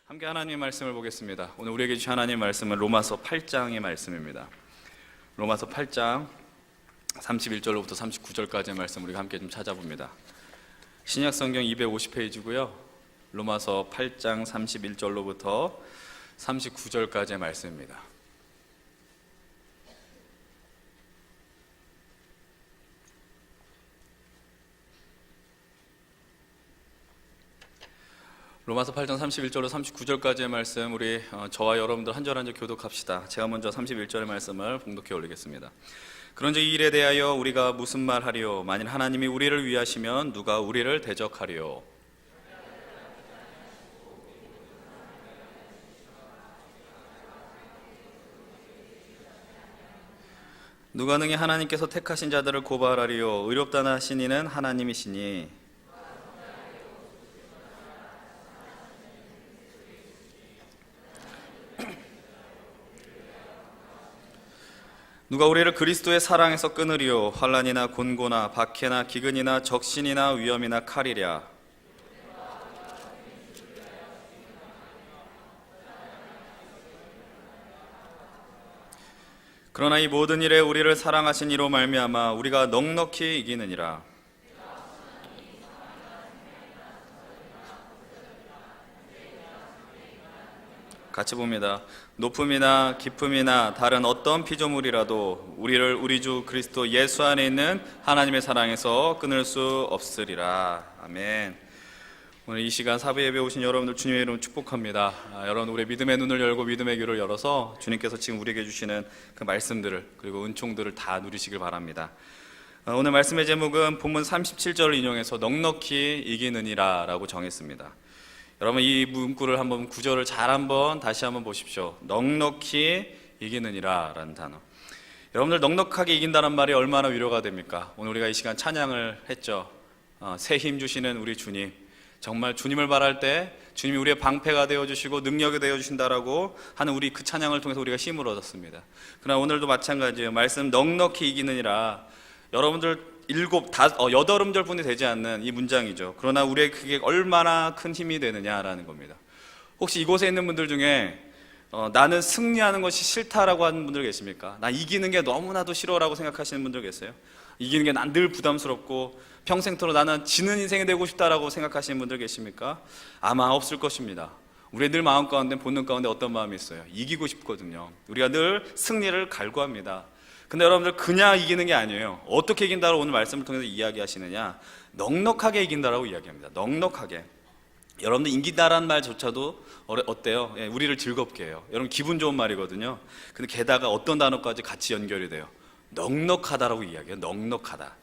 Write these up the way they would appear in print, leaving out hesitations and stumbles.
함께 하나님의 말씀을 보겠습니다. 오늘 우리에게 주신 하나님의 말씀은 로마서 8장의 말씀입니다. 로마서 8장 31절로부터 39절까지의 말씀 우리가 함께 좀 찾아봅니다. 신약성경 250페이지고요. 로마서 8장 31절로부터 39절까지의 말씀입니다. 로마서 8장 31절로 39절까지의 말씀 우리 저와 여러분들 한 절 한 절 교독합시다. 제가 먼저 31절의 말씀을 봉독해 올리겠습니다. 그런즉 이 일에 대하여 우리가 무슨 말하리요? 만일 하나님이 우리를 위하시면 누가 우리를 대적하리요? 누가 능히 하나님께서 택하신 자들을 고발하리요? 의롭다 하신 이는 하나님이시니 누가 우리를 그리스도의 사랑에서 끊으리요? 환난이나 곤고나 박해나 기근이나 적신이나 위험이나 칼이랴. 그러나 이 모든 일에 우리를 사랑하신 이로 말미암아 우리가 넉넉히 이기느니라. 같이 봅니다. 높음이나 깊음이나 다른 어떤 피조물이라도 우리를 우리 주 그리스도 예수 안에 있는 하나님의 사랑에서 끊을 수 없으리라. 아멘. 오늘 이 시간 사부 예배 오신 여러분들 주님의 이름으로 축복합니다. 여러분 우리의 믿음의 눈을 열고 믿음의 귀를 열어서 주님께서 지금 우리에게 주시는 그 말씀들을 그리고 은총들을 다 누리시길 바랍니다. 오늘 말씀의 제목은 본문 37절을 인용해서 넉넉히 이기느니라 라고 정했습니다. 여러분 이 문구를 한번 구절을 잘 한번 다시 한번 보십시오. 넉넉히 이기느니라 라는 단어. 여러분들 넉넉하게 이긴다는 말이 얼마나 위로가 됩니까? 오늘 우리가 이 시간 찬양을 했죠. 새 힘 주시는 우리 주님, 정말 주님을 바랄 때 주님이 우리의 방패가 되어주시고 능력이 되어주신다라고 하는 우리 그 찬양을 통해서 우리가 힘을 얻었습니다. 그러나 오늘도 마찬가지예요. 말씀 넉넉히 이기느니라, 여러분들 8음절 분이 되지 않는 이 문장이죠. 그러나 우리의 그게 얼마나 큰 힘이 되느냐라는 겁니다. 혹시 이곳에 있는 분들 중에 나는 승리하는 것이 싫다라고 하는 분들 계십니까? 나 이기는 게 너무나도 싫어라고 생각하시는 분들 계세요? 이기는 게 난 늘 부담스럽고 평생토록 나는 지는 인생이 되고 싶다라고 생각하시는 분들 계십니까? 아마 없을 것입니다. 우리 늘 마음 가운데 본능 가운데 어떤 마음이 있어요? 이기고 싶거든요. 우리가 늘 승리를 갈구합니다. 근데 여러분들 그냥 이기는 게 아니에요. 어떻게 이긴다고 오늘 말씀을 통해서 이야기하시느냐? 넉넉하게 이긴다라고 이야기합니다. 넉넉하게. 여러분들 이긴다라는 말조차도 어때요? 예, 우리를 즐겁게 해요. 여러분 기분 좋은 말이거든요. 근데 게다가 어떤 단어까지 같이 연결이 돼요? 넉넉하다라고 이야기해요. 넉넉하다.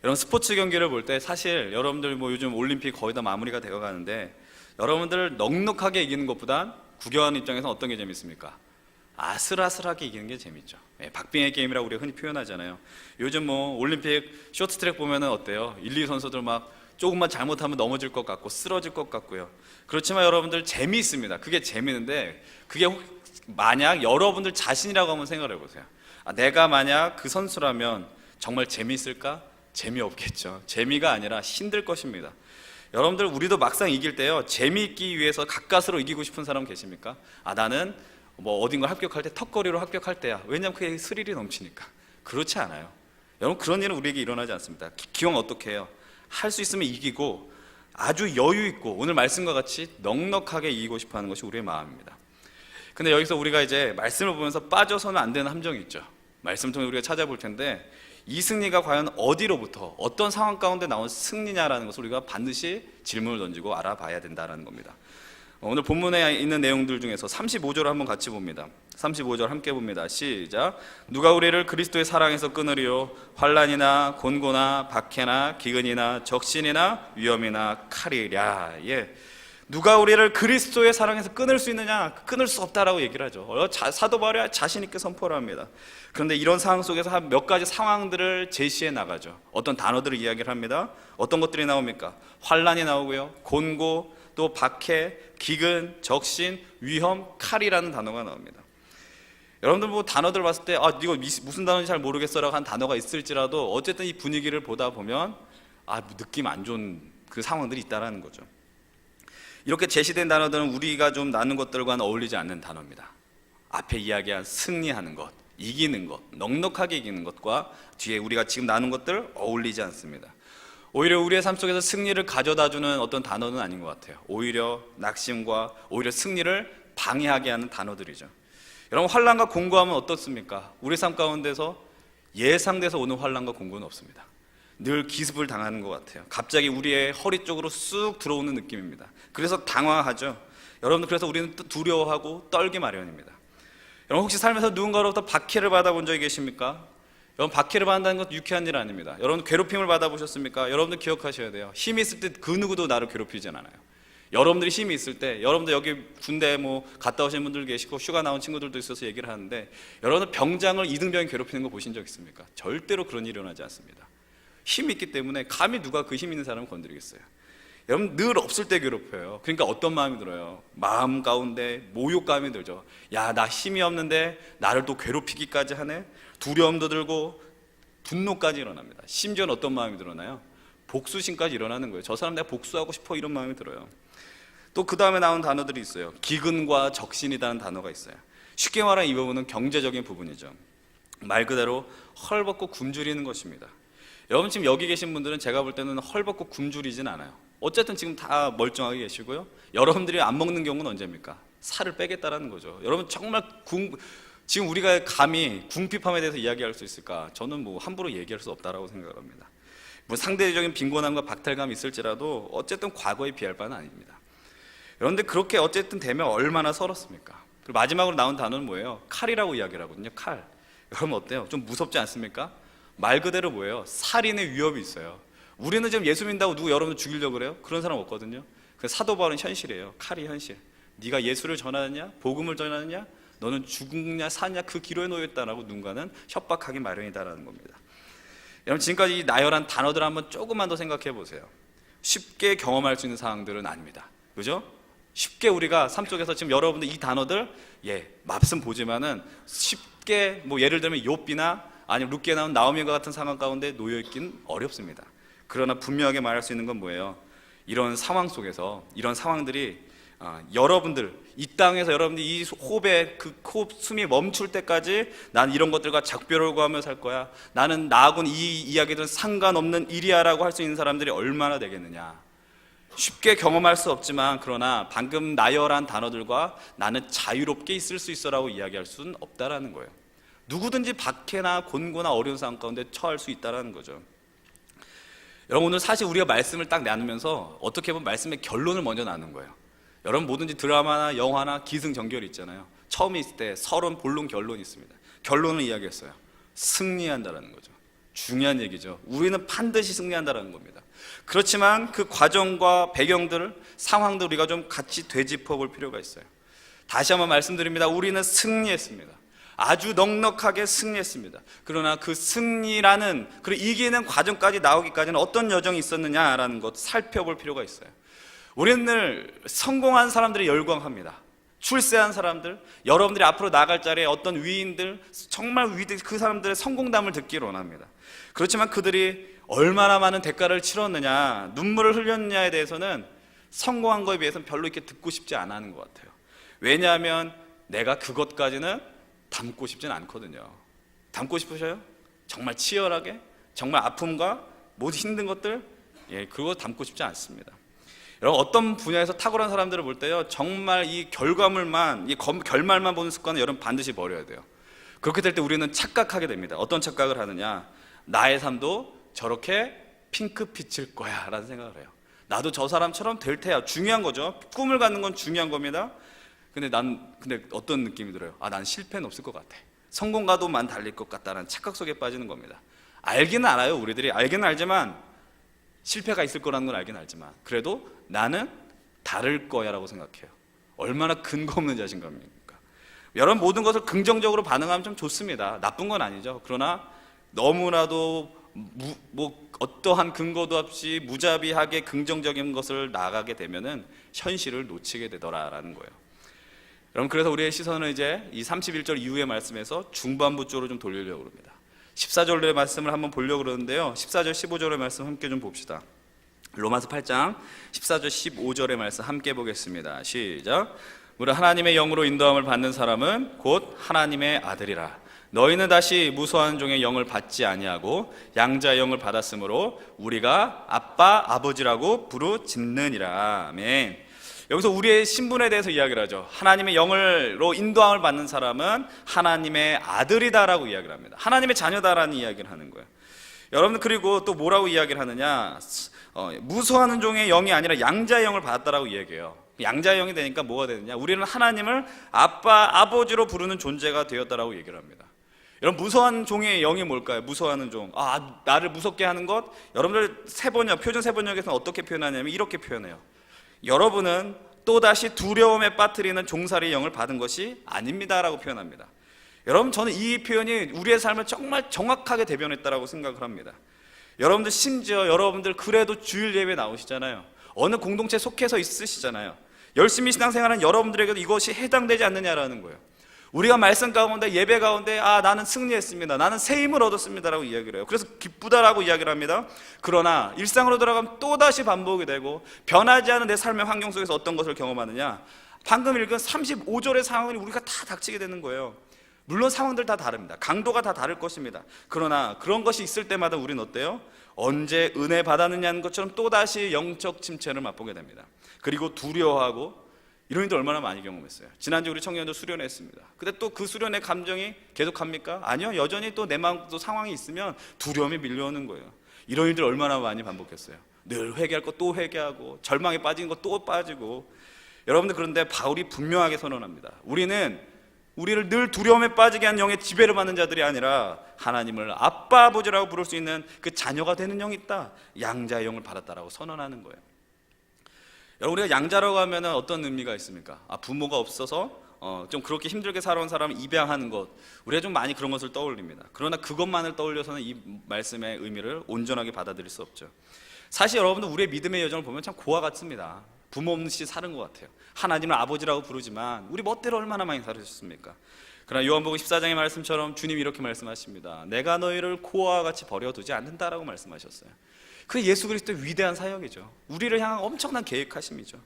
여러분 스포츠 경기를 볼 때 사실 여러분들 뭐 요즘 올림픽 거의 다 마무리가 되어 가는데 여러분들 넉넉하게 이기는 것보단 구경하는 입장에서 어떤 게 재밌습니까? 아슬아슬하게 이기는 게 재밌죠. 예, 박빙의 게임이라고 우리가 흔히 표현하잖아요. 요즘 뭐 올림픽 쇼트트랙 보면은 어때요? 1, 2 선수들 막 조금만 잘못하면 넘어질 것 같고 쓰러질 것 같고요. 그렇지만 여러분들 재미있습니다. 그게 재미있는데 그게 만약 여러분들 자신이라고 한번 생각을 해보세요. 내가 만약 그 선수라면 정말 재미있을까? 재미없겠죠. 재미가 아니라 힘들 것입니다. 여러분들 우리도 막상 이길 때요, 재미있기 위해서 가까스로 이기고 싶은 사람 계십니까? 나는 뭐 어딘가 합격할 때 턱걸이로 합격할 때야. 왜냐면 그게 스릴이 넘치니까. 그렇지 않아요. 여러분 그런 일은 우리에게 일어나지 않습니다. 기왕 어떻게 해요? 할 수 있으면 이기고 아주 여유 있고 오늘 말씀과 같이 넉넉하게 이기고 싶어하는 것이 우리의 마음입니다. 근데 여기서 우리가 이제 말씀을 보면서 빠져서는 안 되는 함정이 있죠. 말씀 통해 우리가 찾아볼 텐데 이 승리가 과연 어디로부터 어떤 상황 가운데 나온 승리냐라는 것을 우리가 반드시 질문을 던지고 알아봐야 된다는 겁니다. 오늘 본문에 있는 내용들 중에서 35절을 한번 같이 봅니다. 35절 함께 봅니다. 시작. 누가 우리를 그리스도의 사랑에서 끊으리요? 환난이나 곤고나 박해나 기근이나 적신이나 위험이나 칼이랴. 예. 누가 우리를 그리스도의 사랑에서 끊을 수 있느냐? 끊을 수 없다라고 얘기를 하죠. 사도 바울이 자신 있게 선포를 합니다. 그런데 이런 상황 속에서 한 몇 가지 상황들을 제시해 나가죠. 어떤 단어들을 이야기를 합니다. 어떤 것들이 나옵니까? 환난이 나오고요, 곤고, 또 박해, 기근, 적신, 위험, 칼이라는 단어가 나옵니다. 여러분들 뭐 단어들 봤을 때 이거 무슨 단어인지 잘 모르겠어라고 한 단어가 있을지라도 어쨌든 이 분위기를 보다 보면 느낌 안 좋은 그 상황들이 있다라는 거죠. 이렇게 제시된 단어들은 우리가 좀 나눈 것들과는 어울리지 않는 단어입니다. 앞에 이야기한 승리하는 것, 이기는 것, 넉넉하게 이기는 것과 뒤에 우리가 지금 나눈 것들 어울리지 않습니다. 오히려 우리의 삶 속에서 승리를 가져다주는 어떤 단어는 아닌 것 같아요. 오히려 낙심과 오히려 승리를 방해하게 하는 단어들이죠. 여러분, 환난과 공고함은 어떻습니까? 우리 삶 가운데서 예상돼서 오는 환난과 공고는 없습니다. 늘 기습을 당하는 것 같아요. 갑자기 우리의 허리 쪽으로 쑥 들어오는 느낌입니다. 그래서 당황하죠. 여러분들, 그래서 우리는 또 두려워하고 떨기 마련입니다. 여러분, 혹시 살면서 누군가로부터 박해를 받아본 적이 계십니까? 여러분, 박해를 받는다는 건 유쾌한 일 아닙니다. 여러분, 괴롭힘을 받아보셨습니까? 여러분들 기억하셔야 돼요. 힘이 있을 때 그 누구도 나를 괴롭히진 않아요. 여러분들이 힘이 있을 때, 여러분들 여기 군대 갔다 오신 분들 계시고 휴가 나온 친구들도 있어서 얘기를 하는데, 여러분들 병장을 이등병이 괴롭히는 거 보신 적 있습니까? 절대로 그런 일이 일어나지 않습니다. 힘이 있기 때문에 감히 누가 그 힘 있는 사람을 건드리겠어요? 여러분, 늘 없을 때 괴롭혀요. 그러니까 어떤 마음이 들어요? 마음 가운데 모욕감이 들죠. 야, 나 힘이 없는데 나를 또 괴롭히기까지 하네? 두려움도 들고 분노까지 일어납니다. 심지어는 어떤 마음이 드러나요? 복수심까지 일어나는 거예요. 저 사람 내가 복수하고 싶어, 이런 마음이 들어요. 또 그 다음에 나온 단어들이 있어요. 기근과 적신이라는 단어가 있어요. 쉽게 말하면 이 부분은 경제적인 부분이죠. 말 그대로 헐벗고 굶주리는 것입니다. 여러분, 지금 여기 계신 분들은 제가 볼 때는 헐벗고 굶주리진 않아요. 어쨌든 지금 다 멀쩡하게 계시고요. 여러분들이 안 먹는 경우는 언제입니까? 살을 빼겠다라는 거죠. 여러분, 정말 지금 우리가 감히 궁핍함에 대해서 이야기할 수 있을까? 저는 함부로 얘기할 수 없다라고 생각합니다. 상대적인 빈곤함과 박탈감이 있을지라도 어쨌든 과거에 비할 바는 아닙니다. 그런데 그렇게 어쨌든 되면 얼마나 서럽습니까? 그리고 마지막으로 나온 단어는 뭐예요? 칼이라고 이야기를 하거든요. 칼. 여러분, 어때요? 좀 무섭지 않습니까? 말 그대로 뭐예요? 살인의 위협이 있어요. 우리는 지금 예수 믿는다고 누구 여러분을 죽이려고 그래요? 그런 사람 없거든요. 사도 바울은 현실이에요. 칼이 현실. 네가 예수를 전하느냐? 복음을 전하느냐? 너는 죽느냐 사냐 그 기로에 놓였다라고 누군가는 협박하기 마련이다라는 겁니다. 여러분, 지금까지 이 나열한 단어들 한번 조금만 더 생각해 보세요. 쉽게 경험할 수 있는 상황들은 아닙니다. 그죠? 쉽게 우리가 삶 속에서 지금 여러분들 이 단어들 맛은 보지만은 쉽게 예를 들면 욥비나 아니면 룻기에 나온 나오미와 같은 상황 가운데 놓여 있긴 어렵습니다. 그러나 분명하게 말할 수 있는 건 뭐예요? 이런 상황 속에서 이런 상황들이 여러분들 이 땅에서 여러분들이 이 호흡에 그 호흡 숨이 멈출 때까지 난 이런 것들과 작별을 구하며 살 거야. 나는 나하고는 이 이야기들은 상관없는 일이야라고 할 수 있는 사람들이 얼마나 되겠느냐. 쉽게 경험할 수 없지만 그러나 방금 나열한 단어들과 나는 자유롭게 있을 수 있어라고 이야기할 수는 없다라는 거예요. 누구든지 박해나 곤고나 어려운 상황 가운데 처할 수 있다라는 거죠. 여러분, 오늘 사실 우리가 말씀을 딱 나누면서 어떻게 보면 말씀의 결론을 먼저 나눈 거예요. 여러분, 뭐든지 드라마나 영화나 기승전결이 있잖아요. 처음에 있을 때 서론, 본론, 결론이 있습니다. 결론을 이야기했어요. 승리한다라는 거죠. 중요한 얘기죠. 우리는 반드시 승리한다라는 겁니다. 그렇지만 그 과정과 배경들, 상황들 우리가 좀 같이 되짚어 볼 필요가 있어요. 다시 한번 말씀드립니다. 우리는 승리했습니다. 아주 넉넉하게 승리했습니다. 그러나 그 승리라는, 그리고 이기는 과정까지 나오기까지는 어떤 여정이 있었느냐라는 것 살펴볼 필요가 있어요. 우리는 늘 성공한 사람들이 열광합니다. 출세한 사람들, 여러분들이 앞으로 나갈 자리에 어떤 위인들, 정말 위대, 그 사람들의 성공담을 듣기를 원합니다. 그렇지만 그들이 얼마나 많은 대가를 치렀느냐, 눈물을 흘렸느냐에 대해서는 성공한 거에 비해서는 별로 이렇게 듣고 싶지 않아 하는 것 같아요. 왜냐하면 내가 그것까지는 담고 싶진 않거든요. 담고 싶으셔요? 정말 치열하게, 정말 아픔과 모든 힘든 것들, 그거 담고 싶지 않습니다. 여러분, 어떤 분야에서 탁월한 사람들을 볼 때요, 정말 이 결과물만, 이 결말만 보는 습관은 여러분 반드시 버려야 돼요. 그렇게 될 때 우리는 착각하게 됩니다. 어떤 착각을 하느냐, 나의 삶도 저렇게 핑크빛일 거야 라는 생각을 해요. 나도 저 사람처럼 될 테야. 중요한 거죠. 꿈을 갖는 건 중요한 겁니다. 근데 어떤 느낌이 들어요? 난 실패는 없을 것 같아. 성공과도만 달릴 것 같다는 착각 속에 빠지는 겁니다. 알기는 알아요. 우리들이 알기는 알지만, 실패가 있을 거라는 건 알긴 알지만, 그래도 나는 다를 거야 라고 생각해요. 얼마나 근거 없는 자신감입니까? 여러분, 모든 것을 긍정적으로 반응하면 좀 좋습니다. 나쁜 건 아니죠. 그러나 너무나도 어떠한 근거도 없이 무자비하게 긍정적인 것을 나가게 되면은 현실을 놓치게 되더라라는 거예요. 여러분, 그래서 우리의 시선은 이제 이 31절 이후의 말씀에서 중반부 쪽으로 좀 돌리려고 합니다. 14절의 말씀을 한번 보려고 그러는데요, 14절 15절의 말씀 함께 좀 봅시다. 로마서 8장 14절 15절의 말씀 함께 보겠습니다. 시작. 우리 하나님의 영으로 인도함을 받는 사람은 곧 하나님의 아들이라. 너희는 다시 무서운 종의 영을 받지 아니하고 양자의 영을 받았으므로 우리가 아빠 아버지라고 부르짖느니라. 아멘. 여기서 우리의 신분에 대해서 이야기를 하죠. 하나님의 영으로 인도함을 받는 사람은 하나님의 아들이다라고 이야기를 합니다. 하나님의 자녀다라는 이야기를 하는 거예요. 여러분, 그리고 또 뭐라고 이야기를 하느냐, 무서워하는 종의 영이 아니라 양자의 영을 받았다라고 이야기해요. 양자의 영이 되니까 뭐가 되느냐, 우리는 하나님을 아빠 아버지로 부르는 존재가 되었다라고 얘기를 합니다. 여러분, 무서워하는 종의 영이 뭘까요? 무서워하는 종, 나를 무섭게 하는 것. 여러분들 세번역, 표준 세번역에서는 어떻게 표현하냐면 이렇게 표현해요. 여러분은 또다시 두려움에 빠뜨리는 종살이의 영을 받은 것이 아닙니다라고 표현합니다. 여러분, 저는 이 표현이 우리의 삶을 정말 정확하게 대변했다라고 생각을 합니다. 여러분들, 심지어 여러분들 그래도 주일 예배 나오시잖아요. 어느 공동체에 속해서 있으시잖아요. 열심히 신앙생활하는 여러분들에게도 이것이 해당되지 않느냐라는 거예요. 우리가 말씀 가운데, 예배 가운데 나는 승리했습니다, 나는 새 힘을 얻었습니다라고 이야기를 해요. 그래서 기쁘다라고 이야기를 합니다. 그러나 일상으로 들어가면 또다시 반복이 되고 변하지 않은 내 삶의 환경 속에서 어떤 것을 경험하느냐, 방금 읽은 35절의 상황이 우리가 다 닥치게 되는 거예요. 물론 상황들 다 다릅니다. 강도가 다 다를 것입니다. 그러나 그런 것이 있을 때마다 우리는 어때요? 언제 은혜 받았느냐는 것처럼 또다시 영적 침체를 맛보게 됩니다. 그리고 두려워하고, 이런 일도 얼마나 많이 경험했어요. 지난주 우리 청년들 수련했습니다. 근데 또 그 수련의 감정이 계속합니까? 아니요. 여전히 또 내 마음도 상황이 있으면 두려움이 밀려오는 거예요. 이런 일들 얼마나 많이 반복했어요. 늘 회개할 거 또 회개하고, 절망에 빠진 거 또 빠지고. 여러분들, 그런데 바울이 분명하게 선언합니다. 우리를 늘 두려움에 빠지게 한 영의 지배를 받는 자들이 아니라 하나님을 아빠 아버지라고 부를 수 있는 그 자녀가 되는 영이 있다. 양자의 영을 받았다라고 선언하는 거예요. 여러분, 우리가 양자라고 하면 어떤 의미가 있습니까? 부모가 없어서 좀 그렇게 힘들게 살아온 사람을 입양하는 것, 우리가 좀 많이 그런 것을 떠올립니다. 그러나 그것만을 떠올려서는 이 말씀의 의미를 온전하게 받아들일 수 없죠. 사실 여러분들, 우리의 믿음의 여정을 보면 참 고와 같습니다. 부모 없이 사는 것 같아요. 하나님을 아버지라고 부르지만 우리 멋대로 얼마나 많이 살으셨습니까? 그러나 요한복음 14장의 말씀처럼 주님이 이렇게 말씀하십니다. 내가 너희를 고아와 같이 버려두지 않는다라고 말씀하셨어요. 그게 예수 그리스도의 위대한 사역이죠. 우리를 향한 엄청난 계획하심이죠.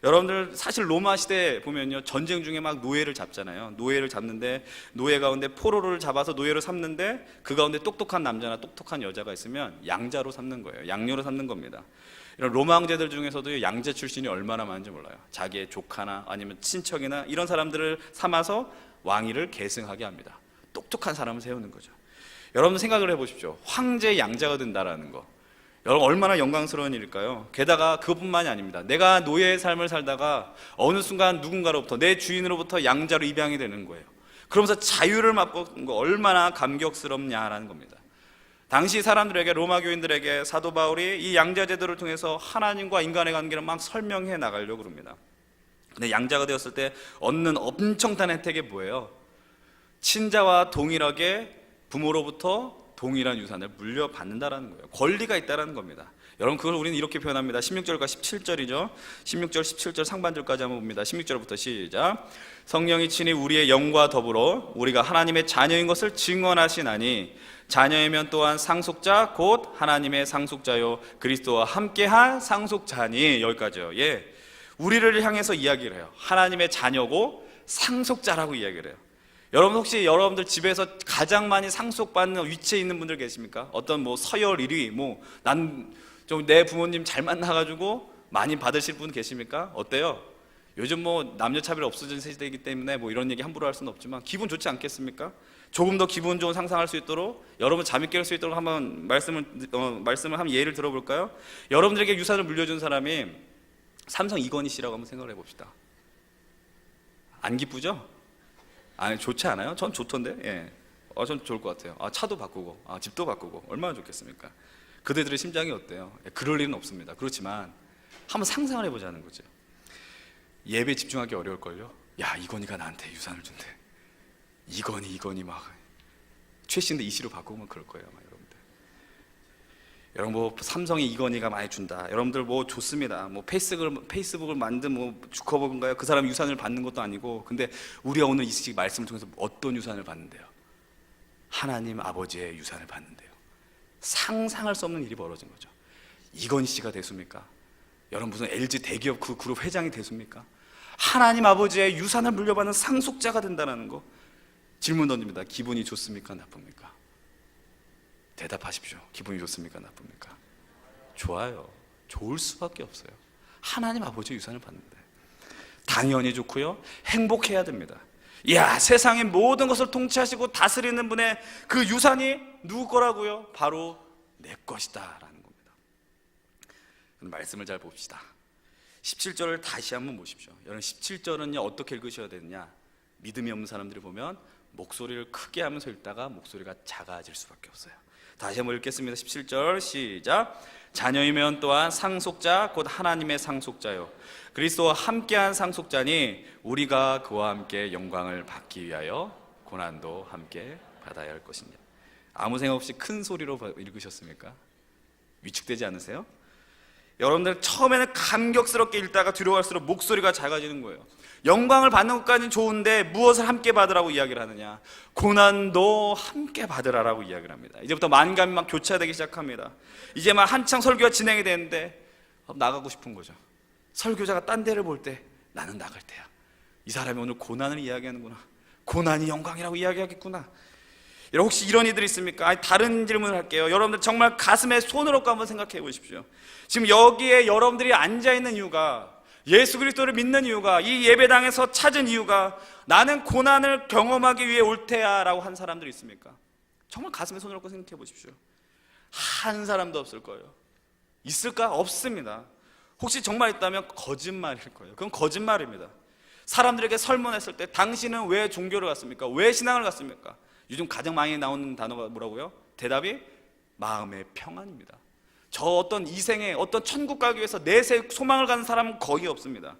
여러분들, 사실 로마 시대 보면요, 전쟁 중에 막 노예를 잡잖아요. 노예를 잡는데, 노예 가운데 포로를 잡아서 노예로 삼는데, 그 가운데 똑똑한 남자나 똑똑한 여자가 있으면 양자로 삼는 거예요. 양녀로 삼는 겁니다. 이런 로마 황제들 중에서도 양자 출신이 얼마나 많은지 몰라요. 자기의 조카나 아니면 친척이나 이런 사람들을 삼아서 왕위를 계승하게 합니다. 똑똑한 사람을 세우는 거죠. 여러분, 생각을 해보십시오. 황제의 양자가 된다라는 거, 여러분, 얼마나 영광스러운 일일까요? 게다가 그것뿐만이 아닙니다. 내가 노예의 삶을 살다가 어느 순간 누군가로부터, 내 주인으로부터 양자로 입양이 되는 거예요. 그러면서 자유를 맛보는 거 얼마나 감격스럽냐라는 겁니다. 당시 사람들에게, 로마 교인들에게 사도 바울이 이 양자 제도를 통해서 하나님과 인간의 관계를 막 설명해 나가려고 합니다. 근데 양자가 되었을 때 얻는 엄청난 혜택이 뭐예요? 친자와 동일하게 부모로부터 동일한 유산을 물려받는다라는 거예요. 권리가 있다라는 겁니다. 여러분, 그걸 우리는 이렇게 표현합니다. 16절과 17절이죠. 16절, 17절 상반절까지 한번 봅니다. 16절부터 시작. 성령이 친히 우리의 영과 더불어 우리가 하나님의 자녀인 것을 증언하시나니, 자녀이면 또한 상속자 곧 하나님의 상속자요 그리스도와 함께한 상속자니. 여기까지요. 우리를 향해서 이야기를 해요. 하나님의 자녀고 상속자라고 이야기를 해요. 여러분, 혹시 여러분들 집에서 가장 많이 상속받는 위치에 있는 분들 계십니까? 어떤 서열 1위, 난 좀 내 부모님 잘 만나가지고 많이 받으실 분 계십니까? 어때요? 요즘 남녀차별 없어진 세대이기 때문에 이런 얘기 함부로 할 수는 없지만 기분 좋지 않겠습니까? 조금 더 기분 좋은 상상할 수 있도록, 여러분 잠이 깰 수 있도록 한번 말씀을 한번 예를 들어볼까요? 여러분들에게 유산을 물려준 사람이 삼성 이건희 씨라고 한번 생각을 해봅시다. 안 기쁘죠? 아니, 좋지 않아요? 전 좋던데. 전 좋을 것 같아요. 차도 바꾸고, 집도 바꾸고, 얼마나 좋겠습니까? 그대들의 심장이 어때요? 그럴 일은 없습니다. 그렇지만 한번 상상을 해보자는 거죠. 예배 집중하기 어려울걸요? 야, 이건희가 나한테 유산을 준대. 이건희 막 최 씨인데 이씨로 바꾸면 그럴 거예요, 여러분들. 여러분, 삼성의 이건희가 많이 준다. 여러분들 좋습니다. 페이스북을 만든 주커버그인가요? 그 사람 유산을 받는 것도 아니고. 근데 우리가 오늘 이 말씀을 통해서 어떤 유산을 받는데요? 하나님 아버지의 유산을 받는데요. 상상할 수 없는 일이 벌어진 거죠. 이건희 씨가 되십니까? 여러분 무슨 LG 대기업 그 그룹 회장이 되십니까? 하나님 아버지의 유산을 물려받는 상속자가 된다는 거. 질문 던집니다. 기분이 좋습니까? 나쁩니까? 대답하십시오. 기분이 좋습니까? 나쁩니까? 좋아요. 좋을 수밖에 없어요. 하나님 아버지의 유산을 받는데 당연히 좋고요, 행복해야 됩니다. 이야, 세상의 모든 것을 통치하시고 다스리는 분의 그 유산이 누구 거라고요? 바로 내 것이다 라는 겁니다. 말씀을 잘 봅시다. 17절을 다시 한번 보십시오. 여러분 17절은요 어떻게 읽으셔야 되느냐, 믿음이 없는 사람들이 보면 목소리를 크게 하면서 읽다가 목소리가 작아질 수밖에 없어요. 다시 한번 읽겠습니다. 17절 시작. 자녀이면 또한 상속자 곧 하나님의 상속자요 그리스도와 함께한 상속자니 우리가 그와 함께 영광을 받기 위하여 고난도 함께 받아야 할 것이냐. 아무 생각 없이 큰 소리로 읽으셨습니까? 위축되지 않으세요? 여러분들 처음에는 감격스럽게 읽다가 뒤로 갈수록 목소리가 작아지는 거예요. 영광을 받는 것까지는 좋은데 무엇을 함께 받으라고 이야기를 하느냐, 고난도 함께 받으라라고 이야기를 합니다. 이제부터 만감이 막 교차되기 시작합니다. 이제 막 한창 설교가 진행이 되는데 나가고 싶은 거죠. 설교자가 딴 데를 볼 때 나는 나갈 때야. 이 사람이 오늘 고난을 이야기하는구나, 고난이 영광이라고 이야기하겠구나. 여러분 혹시 이런 이들이 있습니까? 아니, 다른 질문을 할게요. 여러분들 정말 가슴에 손을 얹고 한번 생각해 보십시오. 지금 여기에 여러분들이 앉아있는 이유가, 예수 그리스도를 믿는 이유가, 이 예배당에서 찾은 이유가 나는 고난을 경험하기 위해 올 테야 라고 한 사람들이 있습니까? 정말 가슴에 손을 얹고 생각해 보십시오. 한 사람도 없을 거예요. 있을까? 없습니다. 혹시 정말 있다면 거짓말일 거예요. 그건 거짓말입니다. 사람들에게 설문했을 때 당신은 왜 종교를 갔습니까? 왜 신앙을 갔습니까? 요즘 가장 많이 나오는 단어가 뭐라고요? 대답이 마음의 평안입니다. 저 어떤 이생에 어떤 천국 가기 위해서 내세 소망을 가는 사람은 거의 없습니다.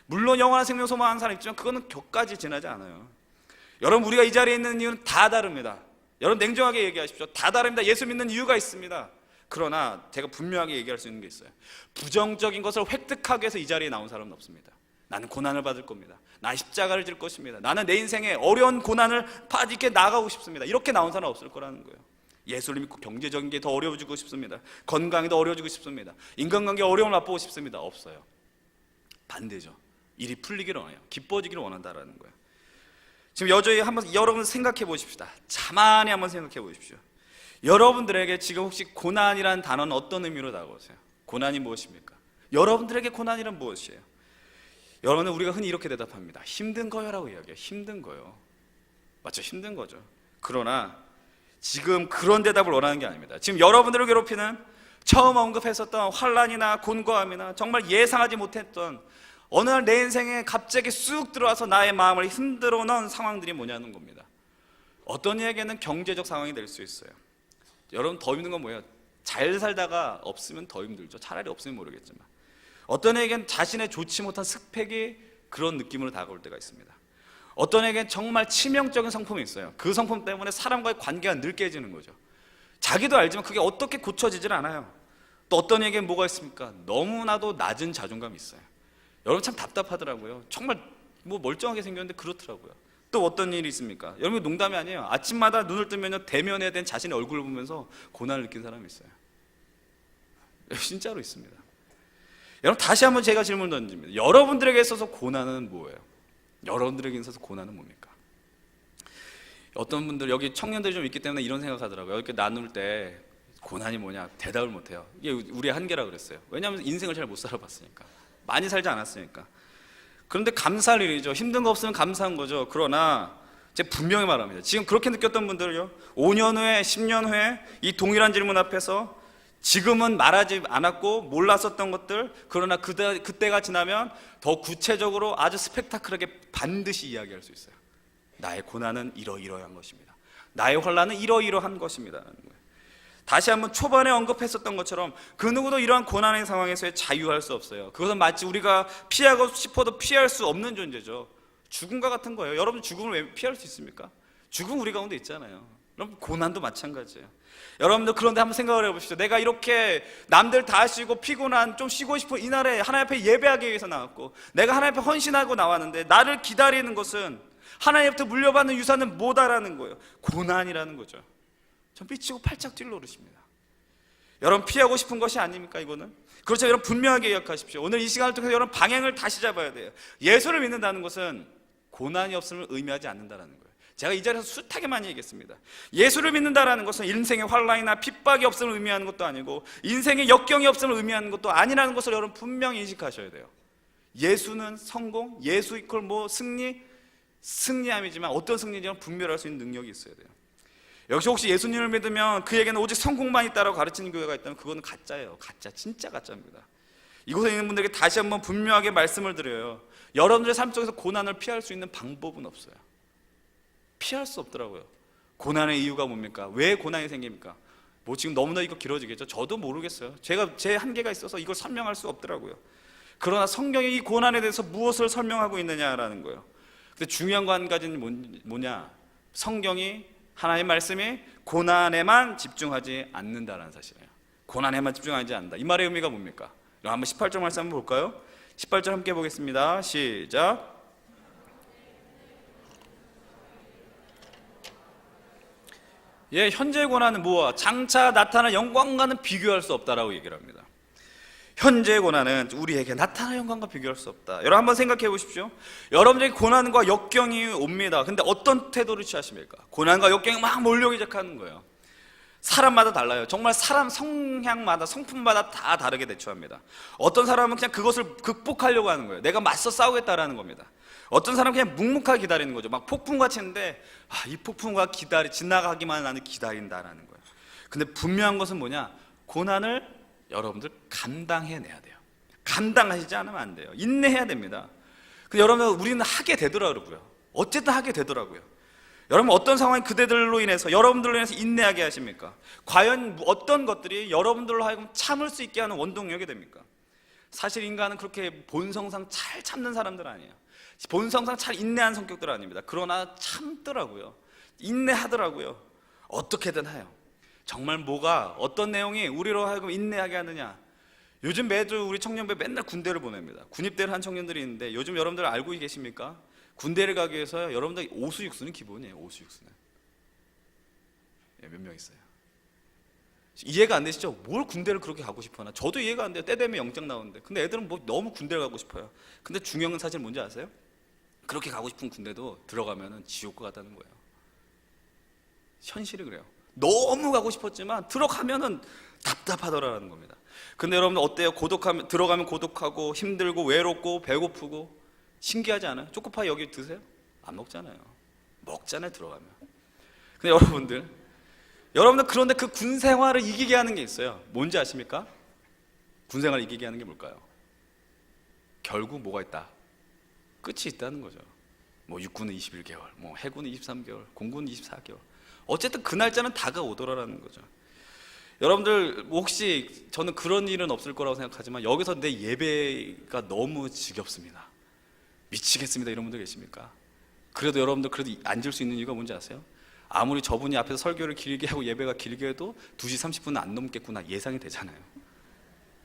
물론 영원한 생명 소망하는 사람 있지만 그거는 격까지 지나지 않아요. 여러분 우리가 이 자리에 있는 이유는 다 다릅니다. 여러분 냉정하게 얘기하십시오. 다 다릅니다. 예수 믿는 이유가 있습니다. 그러나 제가 분명하게 얘기할 수 있는 게 있어요. 부정적인 것을 획득하기 위해서 이 자리에 나온 사람은 없습니다. 나는 고난을 받을 겁니다. 나 십자가를 질 것입니다. 나는 내 인생에 어려운 고난을 이렇게 나가고 싶습니다. 이렇게 나온 사람은 없을 거라는 거예요. 예수를 믿고 경제적인 게 더 어려워지고 싶습니다. 건강이 더 어려워지고 싶습니다. 인간관계 어려움을 맛보고 싶습니다. 없어요. 반대죠. 일이 풀리기를 원해요. 기뻐지기를 원한다라는 거예요. 지금 여전히 한번 여러분 생각해 보십시다. 가만히 한번 생각해 보십시오. 여러분들에게 지금 혹시 고난이라는 단어는 어떤 의미로 다가오세요? 고난이 무엇입니까? 여러분들에게 고난이란 무엇이에요? 여러분은 우리가 흔히 이렇게 대답합니다. 힘든 거요라고 이야기해요. 힘든 거요. 맞죠? 힘든 거죠. 그러나 지금 그런 대답을 원하는 게 아닙니다. 지금 여러분들을 괴롭히는 처음 언급했었던 환난이나 곤고함이나 정말 예상하지 못했던 어느 날 내 인생에 갑자기 쑥 들어와서 나의 마음을 흔들어 놓은 상황들이 뭐냐는 겁니다. 어떤 이에게는 경제적 상황이 될 수 있어요. 여러분 더 힘든 건 뭐예요? 잘 살다가 없으면 더 힘들죠. 차라리 없으면 모르겠지만 어떤 이에게는 자신의 좋지 못한 스펙이 그런 느낌으로 다가올 때가 있습니다. 어떤 이에게는 정말 치명적인 성품이 있어요. 그 성품 때문에 사람과의 관계가 늘 깨지는 거죠. 자기도 알지만 그게 어떻게 고쳐지질 않아요. 또 어떤 이에게는 뭐가 있습니까? 너무나도 낮은 자존감이 있어요. 여러분 참 답답하더라고요. 정말 뭐 멀쩡하게 생겼는데 그렇더라고요. 또 어떤 일이 있습니까? 여러분 농담이 아니에요. 아침마다 눈을 뜨면 대면에 된 자신의 얼굴을 보면서 고난을 느낀 사람이 있어요. 진짜로 있습니다. 여러분 다시 한번 제가 질문 던집니다. 여러분들에게 있어서 고난은 뭐예요? 여러분들에게 있어서 고난은 뭡니까? 어떤 분들 여기 청년들이 좀 있기 때문에 이런 생각하더라고요. 이렇게 나눌 때 고난이 뭐냐 대답을 못해요. 이게 우리의 한계라 그랬어요. 왜냐하면 인생을 잘 못 살아봤으니까, 많이 살지 않았으니까. 그런데 감사할 일이죠. 힘든 거 없으면 감사한 거죠. 그러나 제가 분명히 말합니다. 지금 그렇게 느꼈던 분들요, 5년 후에 10년 후에 이 동일한 질문 앞에서 지금은 말하지 않았고 몰랐었던 것들, 그러나 그때가 지나면 더 구체적으로 아주 스펙타클하게 반드시 이야기할 수 있어요. 나의 고난은 이러이러한 것입니다. 나의 환난은 이러이러한 것입니다. 다시 한번 초반에 언급했었던 것처럼 그 누구도 이러한 고난의 상황에서 자유할 수 없어요. 그것은 마치 우리가 피하고 싶어도 피할 수 없는 존재죠. 죽음과 같은 거예요. 여러분 죽음을 왜 피할 수 있습니까? 죽음 우리 가운데 있잖아요. 여러분 고난도 마찬가지예요. 여러분들 그런데 한번 생각을 해보시죠. 내가 이렇게 남들 다 쉬고 피곤한, 좀 쉬고 싶은 이날에 하나님 앞에 예배하기 위해서 나왔고 내가 하나님 앞에 헌신하고 나왔는데 나를 기다리는 것은 하나님부터 물려받는 유산은 뭐다라는 거예요? 고난이라는 거죠. 전 삐치고 팔짝 뛰어 오르십니다. 여러분 피하고 싶은 것이 아닙니까 이거는? 그렇죠. 여러분 분명하게 기억하십시오. 오늘 이 시간을 통해서 여러분 방향을 다시 잡아야 돼요. 예수를 믿는다는 것은 고난이 없음을 의미하지 않는다는 거예요. 제가 이 자리에서 숱하게 많이 얘기했습니다. 예수를 믿는다는 것은 인생의 환난이나 핍박이 없음을 의미하는 것도 아니고 인생의 역경이 없음을 의미하는 것도 아니라는 것을 여러분 분명히 인식하셔야 돼요. 예수는 성공, 예수 이퀄 승리함이지만 어떤 승리인지 분별할 수 있는 능력이 있어야 돼요. 역시 혹시 예수님을 믿으면 그에게는 오직 성공만 있다라고 가르치는 교회가 있다면 그거는 가짜예요. 가짜, 진짜 가짜입니다. 이곳에 있는 분들에게 다시 한번 분명하게 말씀을 드려요. 여러분들의 삶 속에서 고난을 피할 수 있는 방법은 없어요. 피할 수 없더라고요. 고난의 이유가 뭡니까? 왜 고난이 생깁니까? 뭐 지금 너무나 이거 길어지겠죠? 저도 모르겠어요. 제가 제 한계가 있어서 이걸 설명할 수 없더라고요. 그러나 성경이 이 고난에 대해서 무엇을 설명하고 있느냐라는 거예요. 근데 중요한 거 한 가지는 뭐냐? 성경이, 하나님의 말씀이 고난에만 집중하지 않는다는 사실이에요. 고난에만 집중하지 않는다. 이 말의 의미가 뭡니까? 그럼 한번 18절 말씀 한번 볼까요? 18절 함께 보겠습니다. 시작. 예, 현재의 고난은 무엇? 장차 나타날 영광과는 비교할 수 없다라고 얘기를 합니다. 현재의 고난은 우리에게 나타날 영광과 비교할 수 없다. 여러분 한번 생각해 보십시오. 여러분에게 고난과 역경이 옵니다. 근데 어떤 태도를 취하십니까? 고난과 역경이 막 몰려오기 시작하는 거예요. 사람마다 달라요. 정말 사람 성향마다, 성품마다 다 다르게 대처합니다. 어떤 사람은 그냥 그것을 극복하려고 하는 거예요. 내가 맞서 싸우겠다라는 겁니다. 어떤 사람은 그냥 묵묵하게 기다리는 거죠. 막 폭풍같이 했는데 이 폭풍과 지나가기만 하는 기다린다라는 거예요. 근데 분명한 것은 뭐냐? 고난을 여러분들 감당해내야 돼요. 감당하시지 않으면 안 돼요. 인내해야 됩니다. 근데 여러분 우리는 하게 되더라고요. 어쨌든 하게 되더라고요. 여러분 어떤 상황이 그대들로 인해서 여러분들로 인해서 인내하게 하십니까? 과연 어떤 것들이 여러분들로 하여금 참을 수 있게 하는 원동력이 됩니까? 사실 인간은 그렇게 본성상 잘 참는 사람들 아니에요. 본성상 잘 인내하는 성격들 아닙니다. 그러나 참더라고요. 인내하더라고요. 어떻게든 해요. 정말 뭐가 어떤 내용이 우리로 하여금 인내하게 하느냐? 요즘 매주 우리 청년부 맨날 군대를 보냅니다. 군입대를 한 청년들이 있는데 요즘 여러분들 알고 계십니까? 군대를 가기 위해서 여러분들 오수육수는 기본이에요. 오수육수는 몇 명 있어요. 이해가 안 되시죠? 뭘 군대를 그렇게 가고 싶어하나? 저도 이해가 안 돼요. 때 되면 영장 나오는데. 근데 애들은 뭐 너무 군대를 가고 싶어요. 근데 중요한 사실 뭔지 아세요? 그렇게 가고 싶은 군대도 들어가면 지옥과 같다는 거예요. 현실이 그래요. 너무 가고 싶었지만 들어가면은 답답하더라는 겁니다. 근데 여러분들 어때요? 들어가면 고독하고 힘들고 외롭고 배고프고 신기하지 않아요? 초코파이 여기 드세요? 안 먹잖아요. 먹잖아요, 들어가면. 근데 여러분들 그런데 그 군 생활을 이기게 하는 게 있어요. 뭔지 아십니까? 군 생활을 이기게 하는 게 뭘까요? 결국 뭐가 있다? 끝이 있다는 거죠. 뭐 육군은 21개월, 뭐 해군은 23개월, 공군은 24개월. 어쨌든 그 날짜는 다가오더라라는 거죠. 여러분들 혹시 저는 그런 일은 없을 거라고 생각하지만 여기서 내 예배가 너무 지겹습니다. 미치겠습니다. 이런 분들 계십니까? 그래도 여러분들 그래도 앉을 수 있는 이유가 뭔지 아세요? 아무리 저분이 앞에서 설교를 길게 하고 예배가 길게 해도 2시 30분은 안 넘겠구나 예상이 되잖아요.